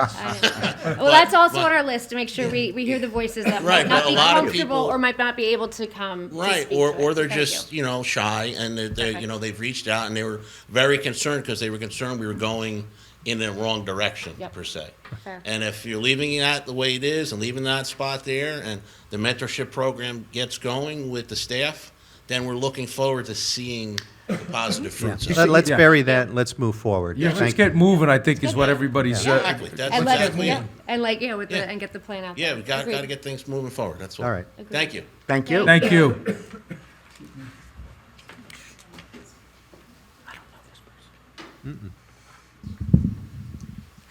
Well, that's also but- on our list, to make sure we hear the voices that Right, might not but a be lot of comfortable people- or might not be able to come to Right, speak or to it. they're Thank just, shy, and they've reached out, and they were very concerned, because they were concerned we were going in the wrong direction, Yep. per se. Fair. And if you're leaving that the way it is, and leaving that spot there, and the mentorship program gets going with the staff, then we're looking forward to seeing the positive fruits of it. Let's Yeah. bury that and let's move forward. Yeah, let's Thank get moving, I think, is what everybody's, Exactly, that's And let exactly it. and with Yeah. and get the plan out Yeah, there. we got Agreed. to get things moving forward, that's all. All right. Thank you. Thank you. thank you.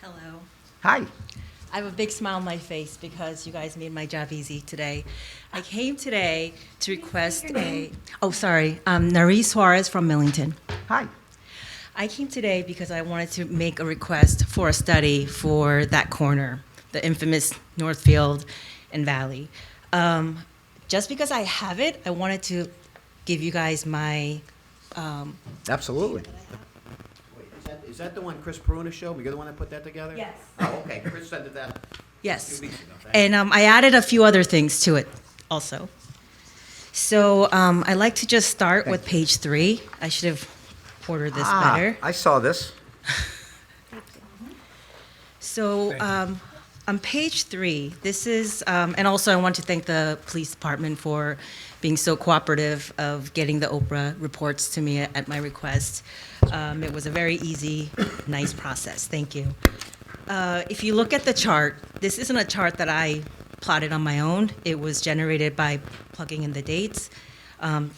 Hello. Hi. I have a big smile on my face because you guys made my job easy today. I came today to request Nari Suarez from Millington. Hi. I came today because I wanted to make a request for a study for that corner, the infamous Northfield and Valley. Just because I have it, I wanted to give you guys my, Absolutely. Is that the one Chris Peruna showed? You're the one that put that together? Yes. Oh, okay, Chris sent it that. yes. 2 weeks ago. Thank you. And I added a few other things to it also. So I'd like to just start with page 3. I should have ordered this better. I saw this. So on page 3, this is, and also I want to thank the police department for being so cooperative of getting the Oprah reports to me at my request. It was a very easy, nice process. Thank you. If you look at the chart, this isn't a chart that I plotted on my own. It was generated by plugging in the dates.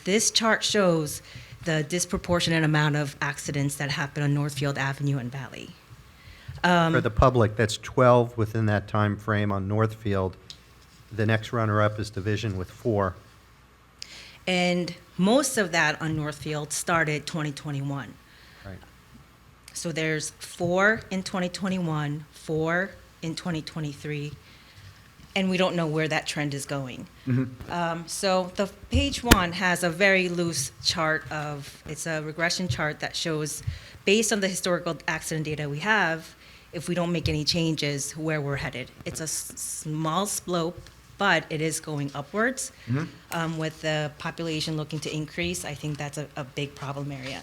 This chart shows the disproportionate amount of accidents that happen on Northfield Avenue and Valley. For the public, that's 12 within that time frame on Northfield. The next runner-up is Division with 4. And most of that on Northfield started 2021. Right. So there's 4 in 2021, 4 in 2023, and we don't know where that trend is going. So the page 1 has a very loose chart it's a regression chart that shows, based on the historical accident data we have, if we don't make any changes, where we're headed. It's a small slope, but it is going upwards. With the population looking to increase, I think that's a big problem area.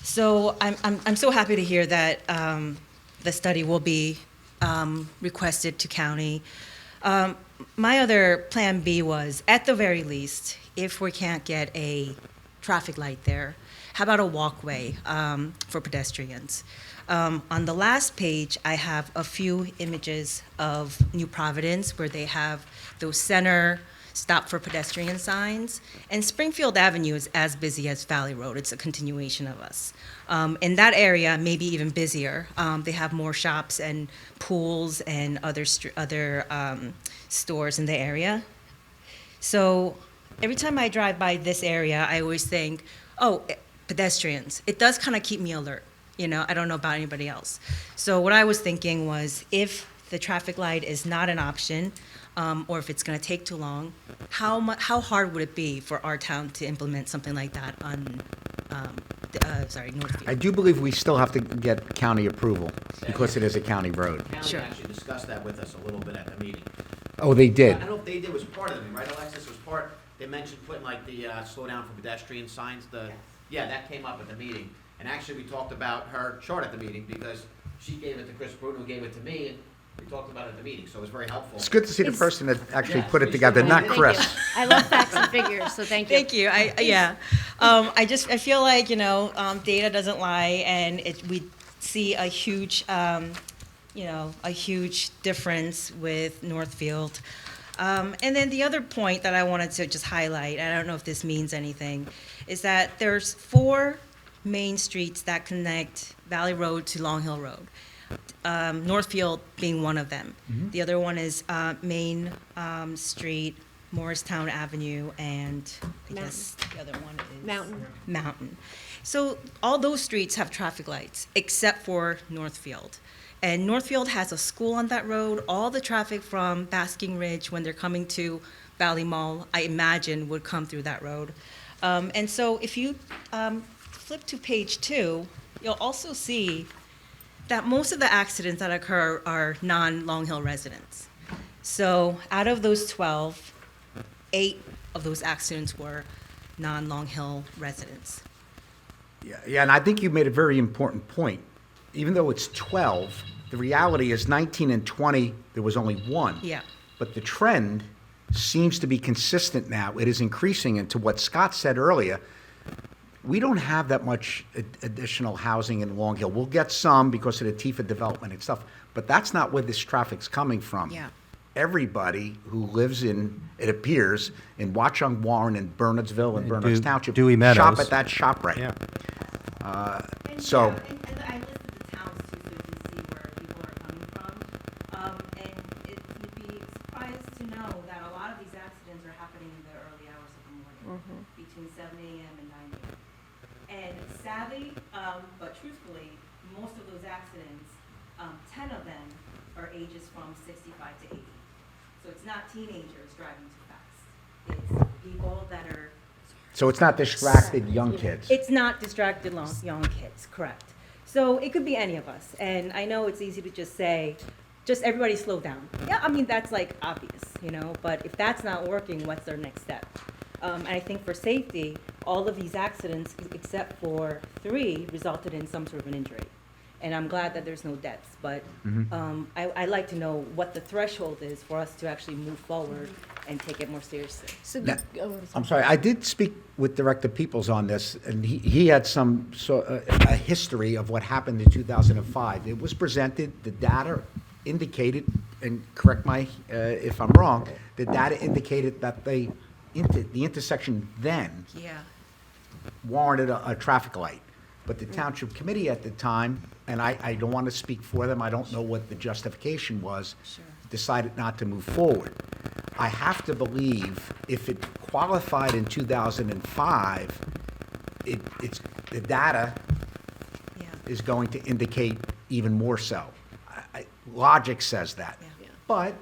So I'm so happy to hear that the study will be requested to county. My other plan B was, at the very least, if we can't get a traffic light there? How about a walkway for pedestrians? On the last page, I have a few images of New Providence where they have those center stop for pedestrian signs. And Springfield Avenue is as busy as Valley Road. It's a continuation of us. In that area, maybe even busier. They have more shops and pools and other stores in the area. So every time I drive by this area, I always think, oh, pedestrians. It does kind of keep me alert. You know, I don't know about anybody else. So what I was thinking was, if the traffic light is not an option, or if it's going to take too long, how hard would it be for our town to implement something like that on, Northfield? I do believe we still have to get county approval because it is a county road. County Sure. actually discussed that with us a little bit at the meeting. Oh, they did? I don't know if they did, was part of it, right, Alexis? Was part, they mentioned putting like the slow down for pedestrian signs, yeah, that came up at the meeting. And actually, we talked about her chart at the meeting because she gave it to Chris Bruno, who gave it to me, and we talked about it at the meeting, so it was very helpful. It's good to see the person that actually Yes, put it we together, should- not Thank Chris. Thank you. I love facts and figures, so thank you. Thank you. I feel like, data doesn't lie, and we see a huge, a huge difference with Northfield. And then the other point that I wanted to just highlight, I don't know if this means anything, is that there's 4 main streets that connect Valley Road to Long Hill Road. Northfield being one of them. The other one is Main Street, Morristown Avenue, and I guess the other one is Mountain. So all those streets have traffic lights except for Northfield. And Northfield has a school on that road. All the traffic from Basking Ridge, when they're coming to Valley Mall, I imagine would come through that road. And so if you flip to page 2, you'll also see that most of the accidents that occur are non-Long Hill residents. So out of those 12, 8 of those accidents were non-Long Hill residents. Yeah, and I think you made a very important point. Even though it's 12, the reality is 19 and 20, there was only 1. Yeah. But the trend seems to be consistent now. It is increasing, and to what Scott said earlier, we don't have that much additional housing in Long Hill. We'll get some because of the Tifa development and stuff, but that's not where this traffic's coming from. Yeah. Everybody who lives in, it appears, in Watchung, Warren, and Bernardsville and Bernards Township Dewey Meadows. shop at that shop right. Yeah. So, And I listed the towns too, so you can see where people are coming from. And you'd be surprised to know that a lot of these accidents are happening in the early hours of the morning, between 7 a.m. and 9 a.m. And sadly, but truthfully, most of those accidents, 10 of them are ages from 65 to 80. So it's not teenagers driving too fast. It's people that are. so it's not distracted young kids. It's not distracted young kids, correct. So it could be any of us. And I know it's easy to just say, just everybody slow down. Yeah, I mean, that's like obvious, but if that's not working, what's our next step? And I think for safety, all of these accidents, except for 3, resulted in some sort of an injury. And I'm glad that there's no deaths, but I'd like to know what the threshold is for us to actually move forward and take it more seriously. Now, I'm sorry, I did speak with Director Peoples on this, and he had a history of what happened in 2005. It was presented, the data indicated, and correct me if I'm wrong, the data indicated that the intersection then warranted a traffic light. But the Township Committee at the time, and I don't want to speak for them, I don't know what the justification was, decided not to move forward. I have to believe if it qualified in 2005, it's the data is going to indicate even more so. Logic says that. But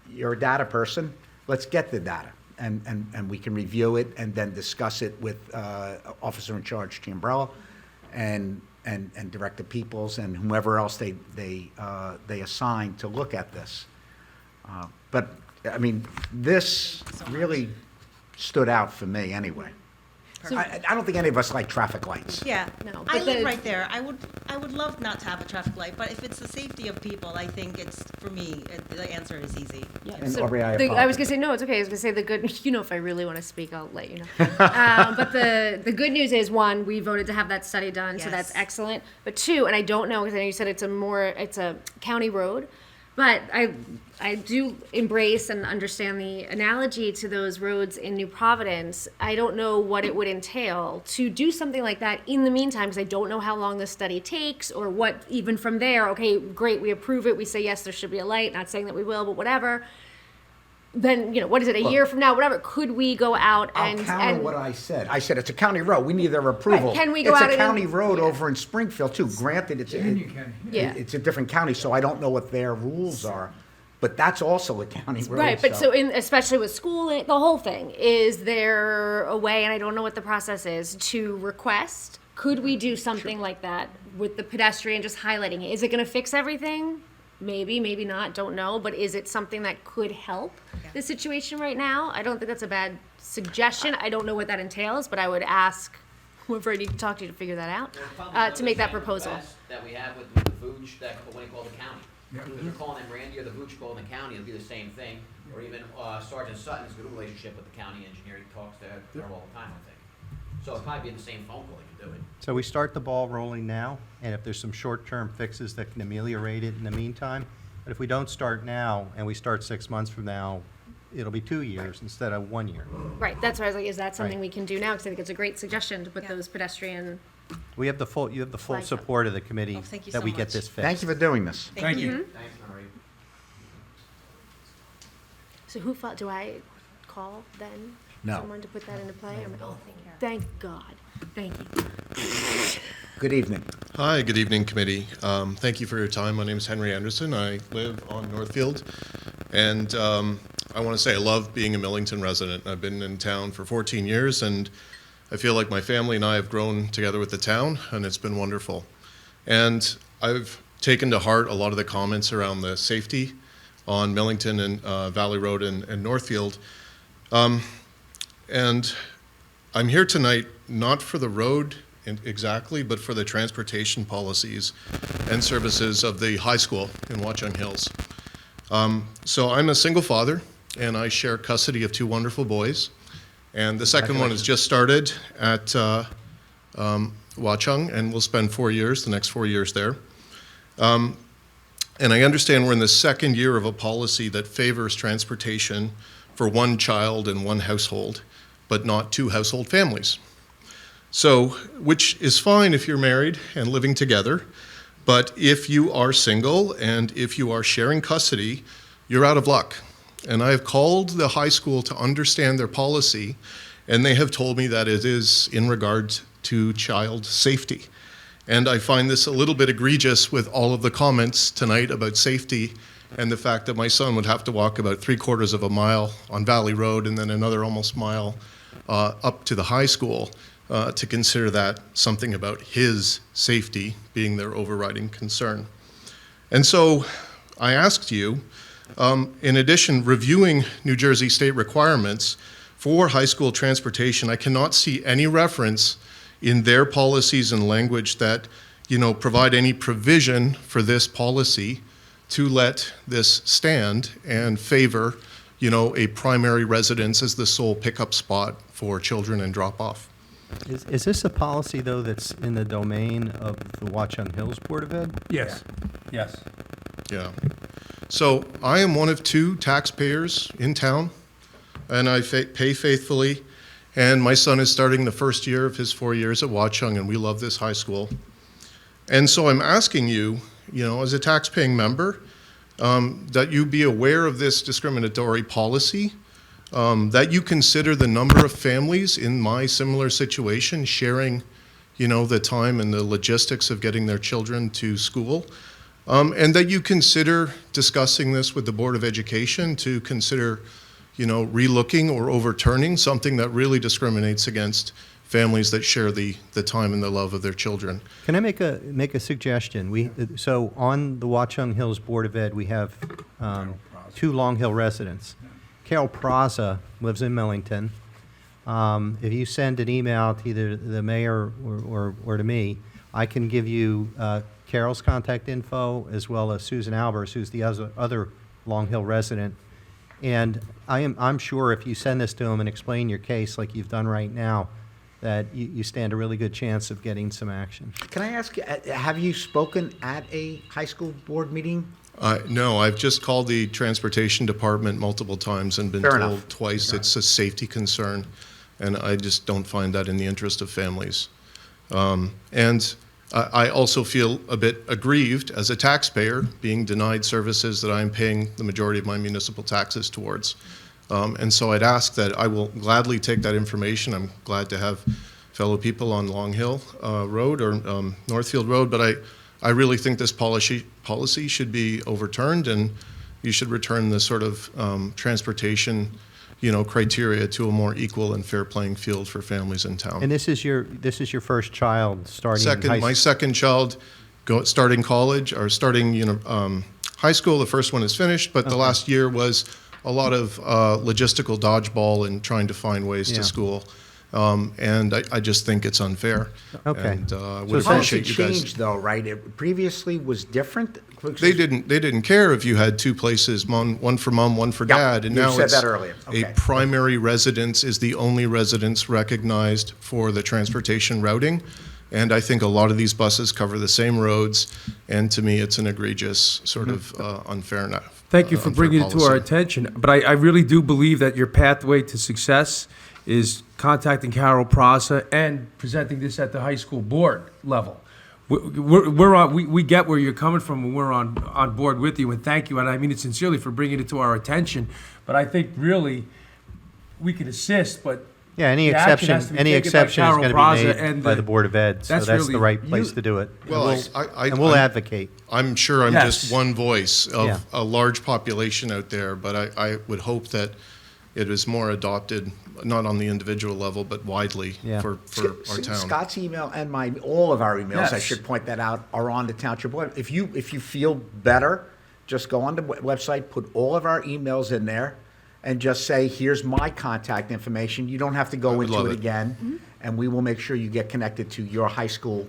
you're a data person, let's get the data. And we can review it and then discuss it with Officer in Charge Chiambrella and Director Peoples and whomever else they assign to look at this. But I mean, this really stood out for me anyway. I don't think any of us like traffic lights. Yeah, No, I but live the- right there. I would love not to have a traffic light, but if it's the safety of people, I think it's, for me, the answer is easy. And Aubrey, I I was apologize. gonna say, no, it's okay. I was gonna say the good, if I really want to speak, I'll let you know. But the good news is, one, we voted to have that study done, so that's Yes. excellent. But two, and I don't know, because I know you said it's a county road, but I do embrace and understand the analogy to those roads in New Providence. I don't know what it would entail to do something like that in the meantime, because I don't know how long the study takes or what, even from there, okay, great, we approve it, we say, yes, there should be a light, not saying that we will, but whatever. Then, what is it, a year from now, whatever, could we go out I'll and... counter what I said. I said it's a county road. We need their approval. Right, can we go it's out a and- county road yeah. over in Springfield too. Granted, Yeah. it's a different county, so I don't know what their rules are. But that's also a county road. Right, but so especially with school, the whole thing, is there a way, and I don't know what the process is, to request, could we do something like that with the pedestrian, just highlighting it? Is it gonna fix everything? Maybe, maybe not, don't know, but is it something that could help the situation right now? I don't think that's a bad suggestion. I don't know what that entails, but I would ask whoever I need to talk to figure that out, to make that proposal. That we have with the Vooch, that when they call the county. Because they're calling them Randy or the Vooch calling the county, it'll be the same thing. Or even Sergeant Sutton's good relationship with the county engineer, he talks to her all the time, I think. So it'll probably be the same phone call, you can do it. So we start the ball rolling now, and if there's some short-term fixes that can ameliorate it in the meantime, but if we don't start now and we start 6 months from now, it'll be 2 years instead of 1 year. Right, that's why I was like, is that something Right. we can do now? Because I think it's a great suggestion to put those pedestrian. You have the full Flag support of the committee Oh, thank you that so we get much. this fixed. Thank you for doing this. Thank you. Thanks, Marie. So do I call then? No. Someone to put that into play? Oh, thank God. Thank you. Good evening. Hi, good evening, committee. Thank you for your time. My name is Henry Anderson. I live on Northfield, and I want to say I love being a Millington resident. I've been in town for 14 years, and I feel like my family and I have grown together with the town, and it's been wonderful. And I've taken to heart a lot of the comments around the safety on Millington and Valley Road and Northfield. And I'm here tonight not for the road exactly, but for the transportation policies and services of the high school in Watchung Hills. So I'm a single father, and I share custody of 2 wonderful boys. And the second one has just started at Watchung, and will spend 4 years, the next 4 years there. And I understand we're in the second year of a policy that favors transportation for 1 child in 1 household, but not 2 household families. So, which is fine if you're married and living together, but if you are single and if you are sharing custody, you're out of luck. And I have called the high school to understand their policy, and they have told me that it is in regards to child safety. And I find this a little bit egregious with all of the comments tonight about safety and the fact that my son would have to walk about 3/4 of a mile on Valley Road and then another almost mile up to the high school to consider that something about his safety being their overriding concern. And so I asked you, in addition, reviewing New Jersey state requirements for high school transportation, I cannot see any reference in their policies and language that, provide any provision for this policy to let this stand and favor, a primary residence as the sole pickup spot for children and drop-off. Is this a policy, though, that's in the domain of the Watchung Hills Board of Ed? Yes, yes. Yeah. So I am one of 2 taxpayers in town, and I pay faithfully. And my son is starting the first year of his 4 years at Watchung, and we love this high school. And so I'm asking you, as a taxpaying member, that you be aware of this discriminatory policy, that you consider the number of families in my similar situation sharing, the time and the logistics of getting their children to school, and that you consider discussing this with the Board of Education to consider, relooking or overturning something that really discriminates against families that share the time and the love of their children. Can I make a suggestion? So on the Watchung Hills Board of Ed, we have 2 Long Hill residents. Carol Praza lives in Millington. If you send an email to either the mayor or to me, I can give you Carol's contact info as well as Susan Albers, who's the other Long Hill resident. And I'm sure if you send this to them and explain your case like you've done right now, that you stand a really good chance of getting some action. Can I ask, have you spoken at a high school board meeting? No, I've just called the transportation department multiple times and been Fair told enough. twice it's a safety concern, and I just don't find that in the interest of families. And I also feel a bit aggrieved as a taxpayer being denied services that I'm paying the majority of my municipal taxes towards. And so I'd ask that I will gladly take that information. I'm glad to have fellow people on Long Hill Road or Northfield Road, but I really think this policy should be overturned, and you should return the sort of transportation, criteria to a more equal and fair playing field for families in town. And this is your first child starting high school? My second child starting college or starting high school. The first one is finished, but the last year was a lot of logistical dodgeball and trying to find ways to school. And I just think it's unfair. Okay. And The would policy appreciate you guys. changed though, right? It previously was different? They didn't care if you had two places, one for mom, one for dad, and you now said it's that earlier. Okay. a primary residence is the only residence recognized for the transportation routing. And I think a lot of these buses cover the same roads, and to me, it's an egregious sort of unfair enough. Thank you for unfair bringing it to our policy. attention. But I really do believe that your pathway to success is contacting Carol Prasa and presenting this at the high school board level. We get where you're coming from, and we're on board with you, and thank you. And I mean it sincerely for bringing it to our attention. But I think really we can assist, but Yeah, any the action has exception to be taken by is Carol going to Prasa be made and by the Board of Ed, so that's the really- right place to do it. Well, And we'll advocate. I'm sure I'm Yes. just one voice of Yeah. a large population out there, but I would hope that it is more adopted, not on the individual level, but widely Yeah. for our town. Scott's email and all of our emails, I Yes. should point that out, are on the township web. If you feel better, just go on the website, put all of our emails in there, and just say, here's my contact information. You don't have to go would into love it it. again, and we will make sure you get connected to your high school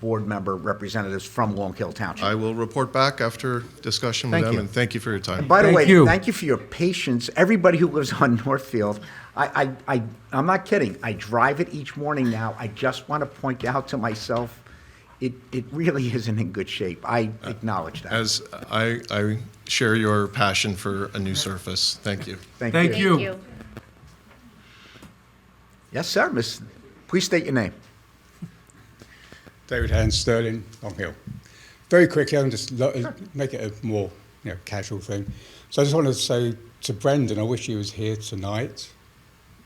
board member representatives from Long Hill Township. I will report back after discussion with Thank them, you. and thank you for your time. By the Thank way, you. thank you for your patience. Everybody who lives on Northfield, I'm not kidding. I drive it each morning now. I just want to point out to myself, it really isn't in good shape. I acknowledge that. As I share your passion for a new surface. Thank you. Thank Thank you. you. Yes, sir, Miss. Please state your name. David Hans, Sterling, Long Hill. Very quickly, I'll just make it a more casual thing. So I just wanted to say to Brendan, I wish he was here tonight,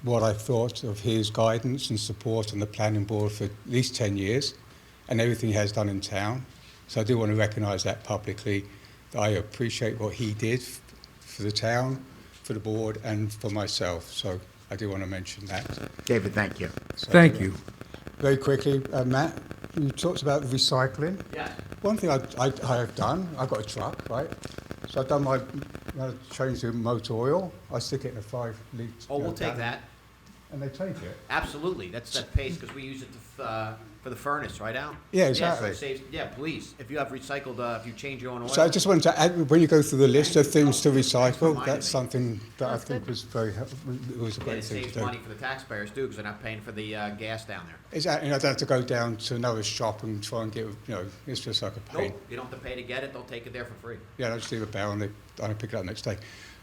what I thought of his guidance and support on the planning board for at least 10 years and everything he has done in town. So I do want to recognise that publicly. I appreciate what he did for the town, for the board and for myself. So I do want to mention that. David, thank you. Thank you. Very quickly, Matt, you talked about recycling. Yeah. One thing I have done, I've got a truck, right? So I've done my change to motor oil. I stick it in a 5 litre. Oh, we'll take that. And they take it. Absolutely. That pays because we use it for the furnace, right, Al? Yeah, so exactly. it saves, please. If you have recycled, if you change your own oil. So I just wanted to add, when you go through the list of things to recycle, reminded that's me. something that I think was very helpful. It was a And great it thing saves to do. money for the taxpayers too, because they're not paying for the gas down there. Exactly. I don't have to go down to another shop and try and get, it's just like a pain. Nope, you don't have to pay to get it. They'll take it there for free. Yeah, I just leave a barrel and I pick it up next day.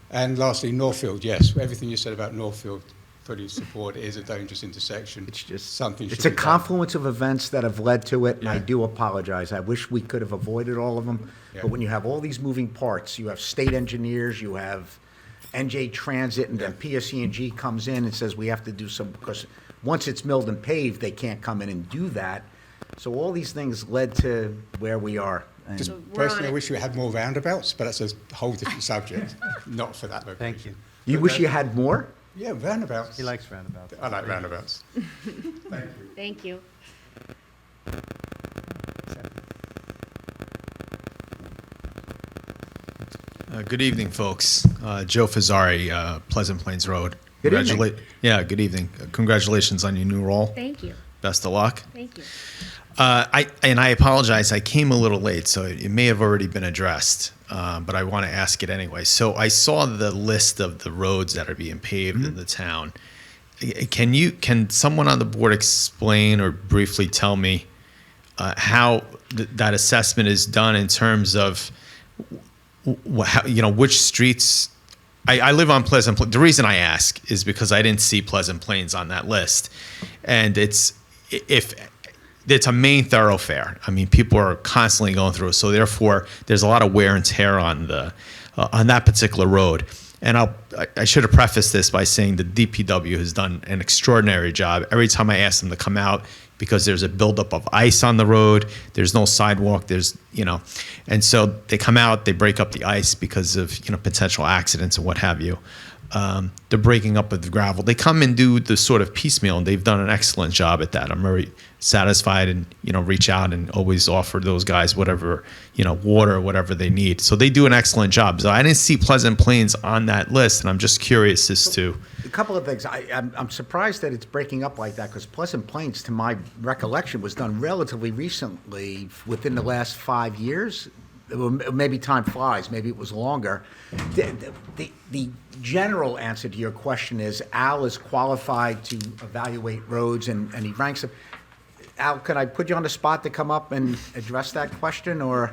And lastly, Northfield, yes, everything you said about Northfield, fully support. It is a dangerous intersection. It's just something. It's should a be done. confluence of events that have led to it, and I Yeah. do apologize. I wish we could have avoided all of them. Yeah. But when you have all these moving parts, you have state engineers, you have NJ Transit, and then PSE&G comes in and says we have to do some, because once it's milled and paved, they can't come in and do that. So all these things led to where we are. And Just we're on personally, I it. wish we had more roundabouts, but that's a whole different subject. Not for that location. Thank you. you wish you had more? Yeah, roundabouts. He likes roundabouts. I like roundabouts. Thank you. Thank you. Good evening, folks. Joe Fazzari, Pleasant Plains Road. Good evening. Yeah, good evening. Congratulations on your new role. Thank you. Best of luck. Thank you. I apologize. I came a little late, so it may have already been addressed, but I want to ask it anyway. So I saw the list of the roads that are being paved in the town. Can someone on the board explain or briefly tell me how that assessment is done in terms of which streets? I live on Pleasant Plains. The reason I ask is because I didn't see Pleasant Plains on that list, and it's a main thoroughfare. I mean, people are constantly going through it, so therefore there's a lot of wear and tear on that particular road. And I should have prefaced this by saying the DPW has done an extraordinary job. Every time I ask them to come out, because there's a buildup of ice on the road, there's no sidewalk, and so they come out, they break up the ice because of potential accidents and what have you. The breaking up of the gravel. They come and do the sort of piecemeal, and they've done an excellent job at that. I'm very satisfied, and reach out and always offer those guys whatever water or whatever they need. So they do an excellent job. So I didn't see Pleasant Plains on that list, and I'm just curious as to. A couple of things. I'm surprised that it's breaking up like that, because Pleasant Plains, to my recollection, was done relatively recently, within the last 5 years. Maybe time flies. Maybe it was longer. The general answer to your question is Al is qualified to evaluate roads, and he ranks them. Al, could I put you on the spot to come up and address that question, or?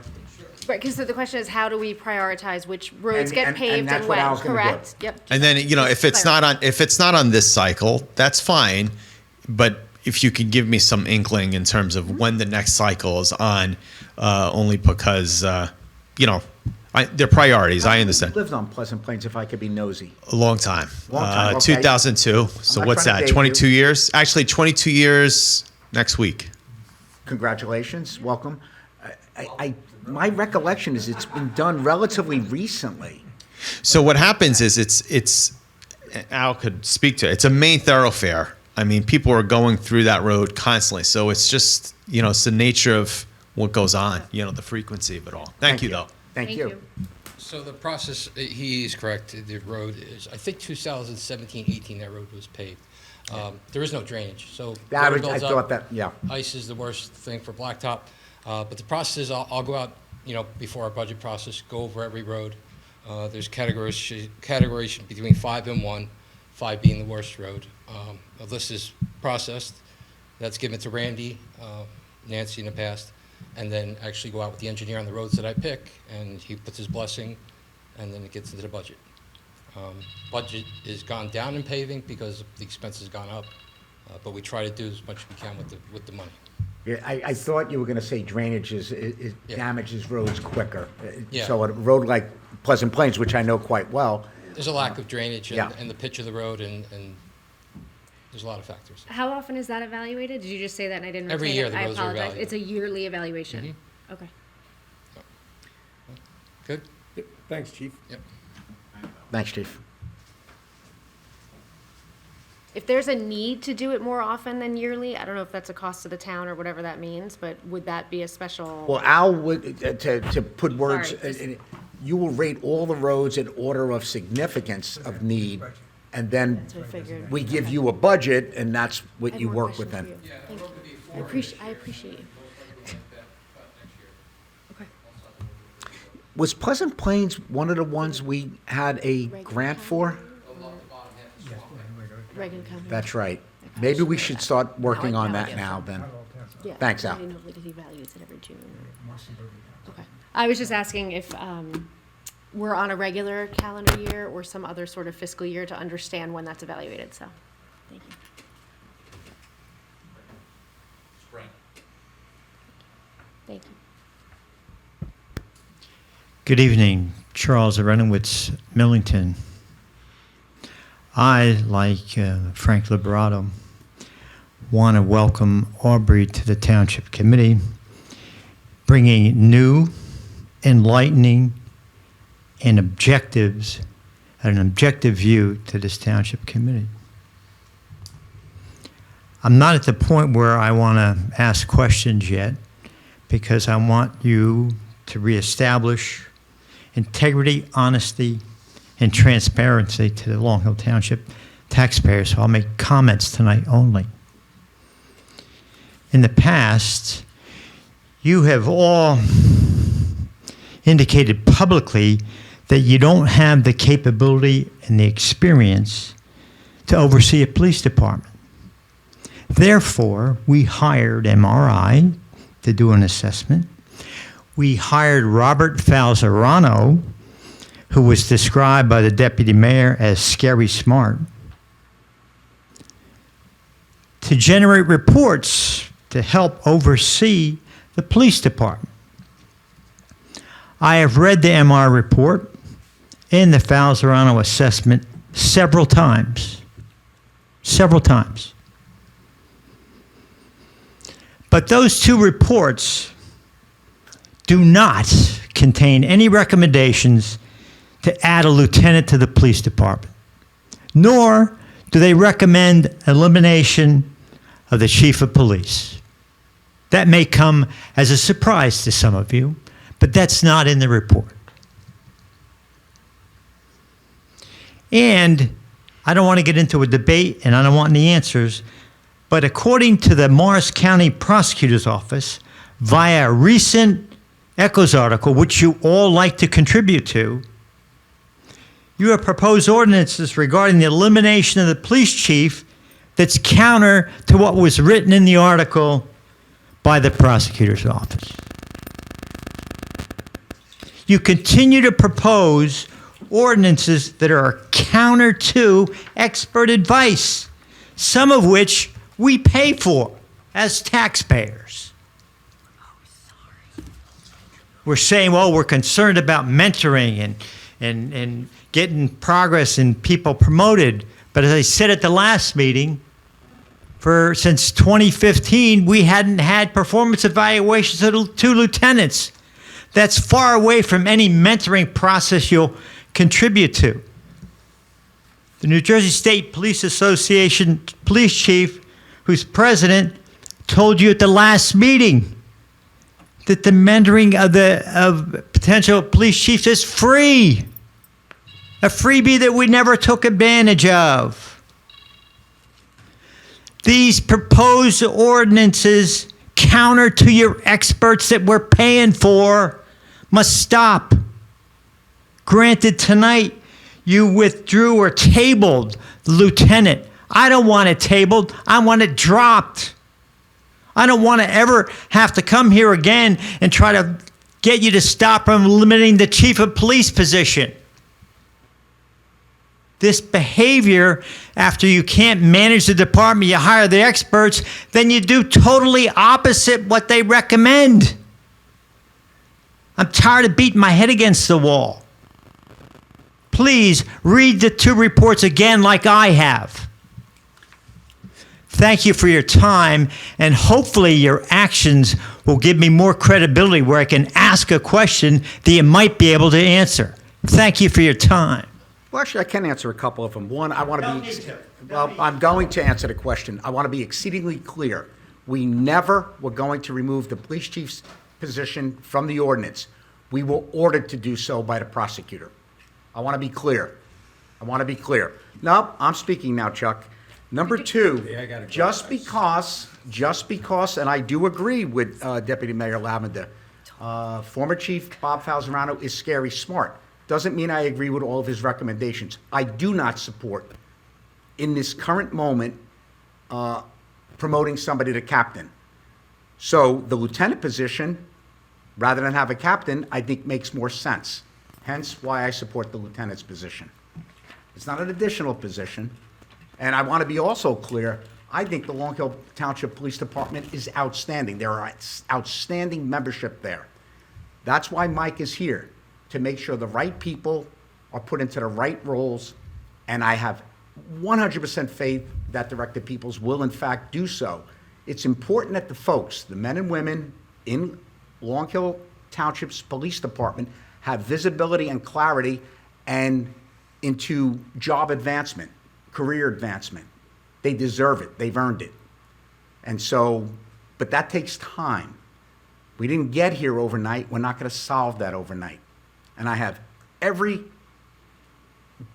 Right, because the question is, how do we prioritize which roads get And paved that's and what when? Al's gonna do. Correct. Yep. And then if it's not on this cycle, that's fine. But if you could give me some inkling in terms of when the next cycle is on, only because they're priorities. I understand. Lived on Pleasant Plains, if I could be nosy. A long time. Long time, okay. 2002. So not what's trying to that? date 22 you. years? Actually, 22 years next week. Congratulations, welcome. My recollection is it's been done relatively recently. So what happens is it's Al could speak to it. It's a main thoroughfare. I mean, people are going through that road constantly. So it's just, it's the nature of what goes on, the frequency of it all. Thank you, though. Thank you. So the process, he's correct. The road is, I think 2017, 18, that road was paved. There is no drainage, so. I water builds thought up. that, yeah. Ice is the worst thing for blacktop. But the process is, I'll go out, before our budget process, go over every road. There's categories between 5 and 1, 5 being the worst road. A list is processed. That's given to Randy, Nancy in the past, and then actually go out with the engineer on the roads that I pick, and he puts his blessing, and then it gets into the budget. Budget is gone down in paving because the expense has gone up, but we try to do as much as we can with the money. Yeah, I thought you were going to say drainage Yeah. damages roads quicker. Yeah. So a road like Pleasant Plains, which I know quite well. There's a lack of drainage Yeah. and the pitch of the road, and there's a lot of factors. How often is that evaluated? Did you just say that and I didn't Every retain year it? the I roads are apologize. evaluated. It's a yearly evaluation. Mhm. Okay. Good? Thanks, Chief. Yep. Thanks, Chief. If there's a need to do it more often than yearly, I don't know if that's a cost to the town or whatever that means, but would that be a special? Well, Al would, to put words, Sorry, just- you will rate all the roads in order of significance of need, and then That's what I figured. we give you a budget, and that's I what have you more work questions within. for you. Thank you. I appreciate you. Okay. Was Pleasant Plains one of the ones we had a grant for? Regular county. That's right. Maybe we should start working on that now, then. Yeah. Thanks, I Al. didn't know if he values it every June. Okay. I was just asking if we're on a regular calendar year or some other sort of fiscal year to understand when that's evaluated, so, thank you. Spring. Thank you. Good evening, Charles Arenowitz, Millington. I, like Frank Liberato, want to welcome Aubrey to the Township Committee, bringing new, enlightening, and an objective view to this Township Committee. I'm not at the point where I want to ask questions yet, because I want you to reestablish integrity, honesty, and transparency to the Long Hill Township taxpayers, so I'll make comments tonight only. In the past, you have all indicated publicly that you don't have the capability and the experience to oversee a police department. Therefore, we hired MRI to do an assessment. We hired Robert Falzarano, who was described by the deputy mayor as scary smart, to generate reports to help oversee the police department. I have read the MR report and the Falzarano assessment several times. Several times. But those two reports do not contain any recommendations to add a lieutenant to the police department, nor do they recommend elimination of the chief of police. That may come as a surprise to some of you, but that's not in the report. And I don't want to get into a debate, and I don't want any answers, but according to the Morris County Prosecutor's Office, via a recent Echoes article, which you all like to contribute to, you have proposed ordinances regarding the elimination of the police chief that's counter to what was written in the article by the prosecutor's office. You continue to propose ordinances that are counter to expert advice, some of which we pay for as taxpayers. We're saying, well, we're concerned about mentoring and getting progress and people promoted. But as I said at the last meeting, since 2015, we hadn't had performance evaluations of 2 lieutenants. That's far away from any mentoring process you'll contribute to. The New Jersey State Police Association police chief, who's president, told you at the last meeting that the mentoring of potential police chiefs is free. A freebie that we never took advantage of. These proposed ordinances counter to your experts that we're paying for must stop. Granted, tonight you withdrew or tabled the lieutenant. I don't want it tabled. I want it dropped. I don't want to ever have to come here again and try to get you to stop from eliminating the chief of police position. This behavior, after you can't manage the department, you hire the experts, then you do totally opposite what they recommend. I'm tired of beating my head against the wall. Please read the 2 reports again like I have. Thank you for your time, and hopefully your actions will give me more credibility where I can ask a question that you might be able to answer. Thank you for your time. Well, actually, I can answer a couple of them. One, I want to be, well, I'm going to answer the question. I want to be exceedingly clear. We never were going to remove the police chief's position from the ordinance. We were ordered to do so by the prosecutor. I want to be clear. I want to be clear. No, I'm speaking now, Chuck. Number 2, just because, and I do agree with Deputy Mayor Lavender, former Chief Bob Falzarano is scary smart. Doesn't mean I agree with all of his recommendations. I do not support, in this current moment, promoting somebody to captain. So the lieutenant position, rather than have a captain, I think makes more sense. Hence why I support the lieutenant's position. It's not an additional position. And I want to be also clear, I think the Long Hill Township Police Department is outstanding. There are outstanding membership there. That's why Mike is here, to make sure the right people are put into the right roles, and I have 100% faith that the elected peoples will in fact do so. It's important that the folks, the men and women in Long Hill Township's Police Department, have visibility and clarity and into job advancement, career advancement. They deserve it. They've earned it. And so, but that takes time. We didn't get here overnight. We're not going to solve that overnight. And I have every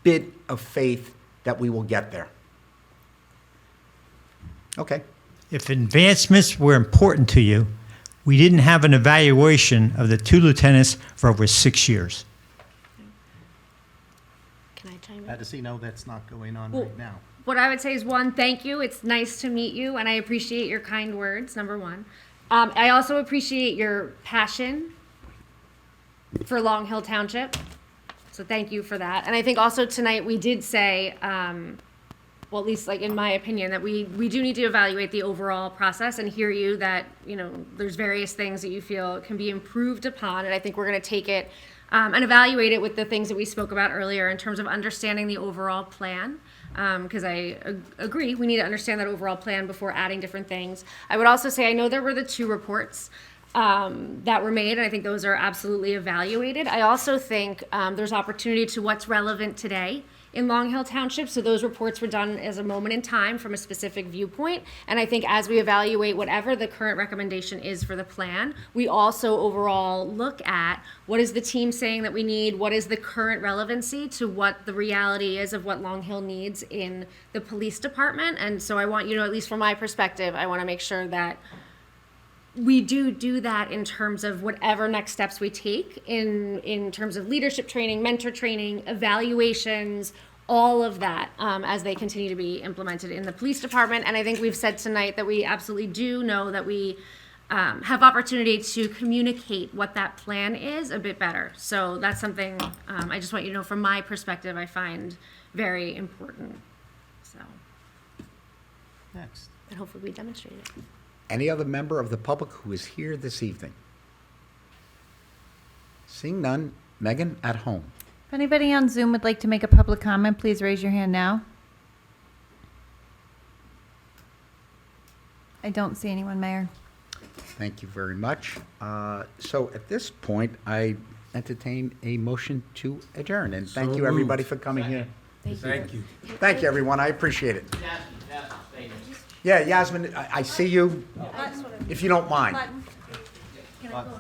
bit of faith that we will get there. Okay. If advancements were important to you, we didn't have an evaluation of the 2 lieutenants for over 6 years. Can I chime in? How does he know that's not going on Well, right now? What I would say is, one, thank you. It's nice to meet you, and I appreciate your kind words, number one. I also appreciate your passion for Long Hill Township. So thank you for that. And I think also tonight we did say, well, at least like in my opinion, that we do need to evaluate the overall process and hear you that, you know, there's various things that you feel can be improved upon. And I think we're going to take it and evaluate it with the things that we spoke about earlier in terms of understanding the overall plan. Because I agree, we need to understand that overall plan before adding different things. I would also say, I know there were the 2 reports that were made, and I think those are absolutely evaluated. I also think there's opportunity to what's relevant today in Long Hill Township. So those reports were done as a moment in time from a specific viewpoint. And I think as we evaluate whatever the current recommendation is for the plan, we also overall look at what is the team saying that we need, what is the current relevancy to what the reality is of what Long Hill needs in the police department. And so I want you to, at least from my perspective, I want to make sure that we do that in terms of whatever next steps we take in terms of leadership training, mentor training, evaluations, all of that as they continue to be implemented in the police department. And I think we've said tonight that we absolutely do know that we have opportunity to communicate what that plan is a bit better. So that's something I just want you to know from my perspective I find very important. So Next. and hopefully we demonstrate it. Any other member of the public who is here this evening? Seeing none, Megan at home. If anybody on Zoom would like to make a public comment, please raise your hand now. I don't see anyone, Mayor. Thank you very much. So at this point, I entertain a motion to adjourn, and thank you, everybody, for coming here. Thank you. Thank you, everyone. I appreciate it. Yasmin, stay here. Yeah, Yasmin, I see you, if you don't mind. Can I go?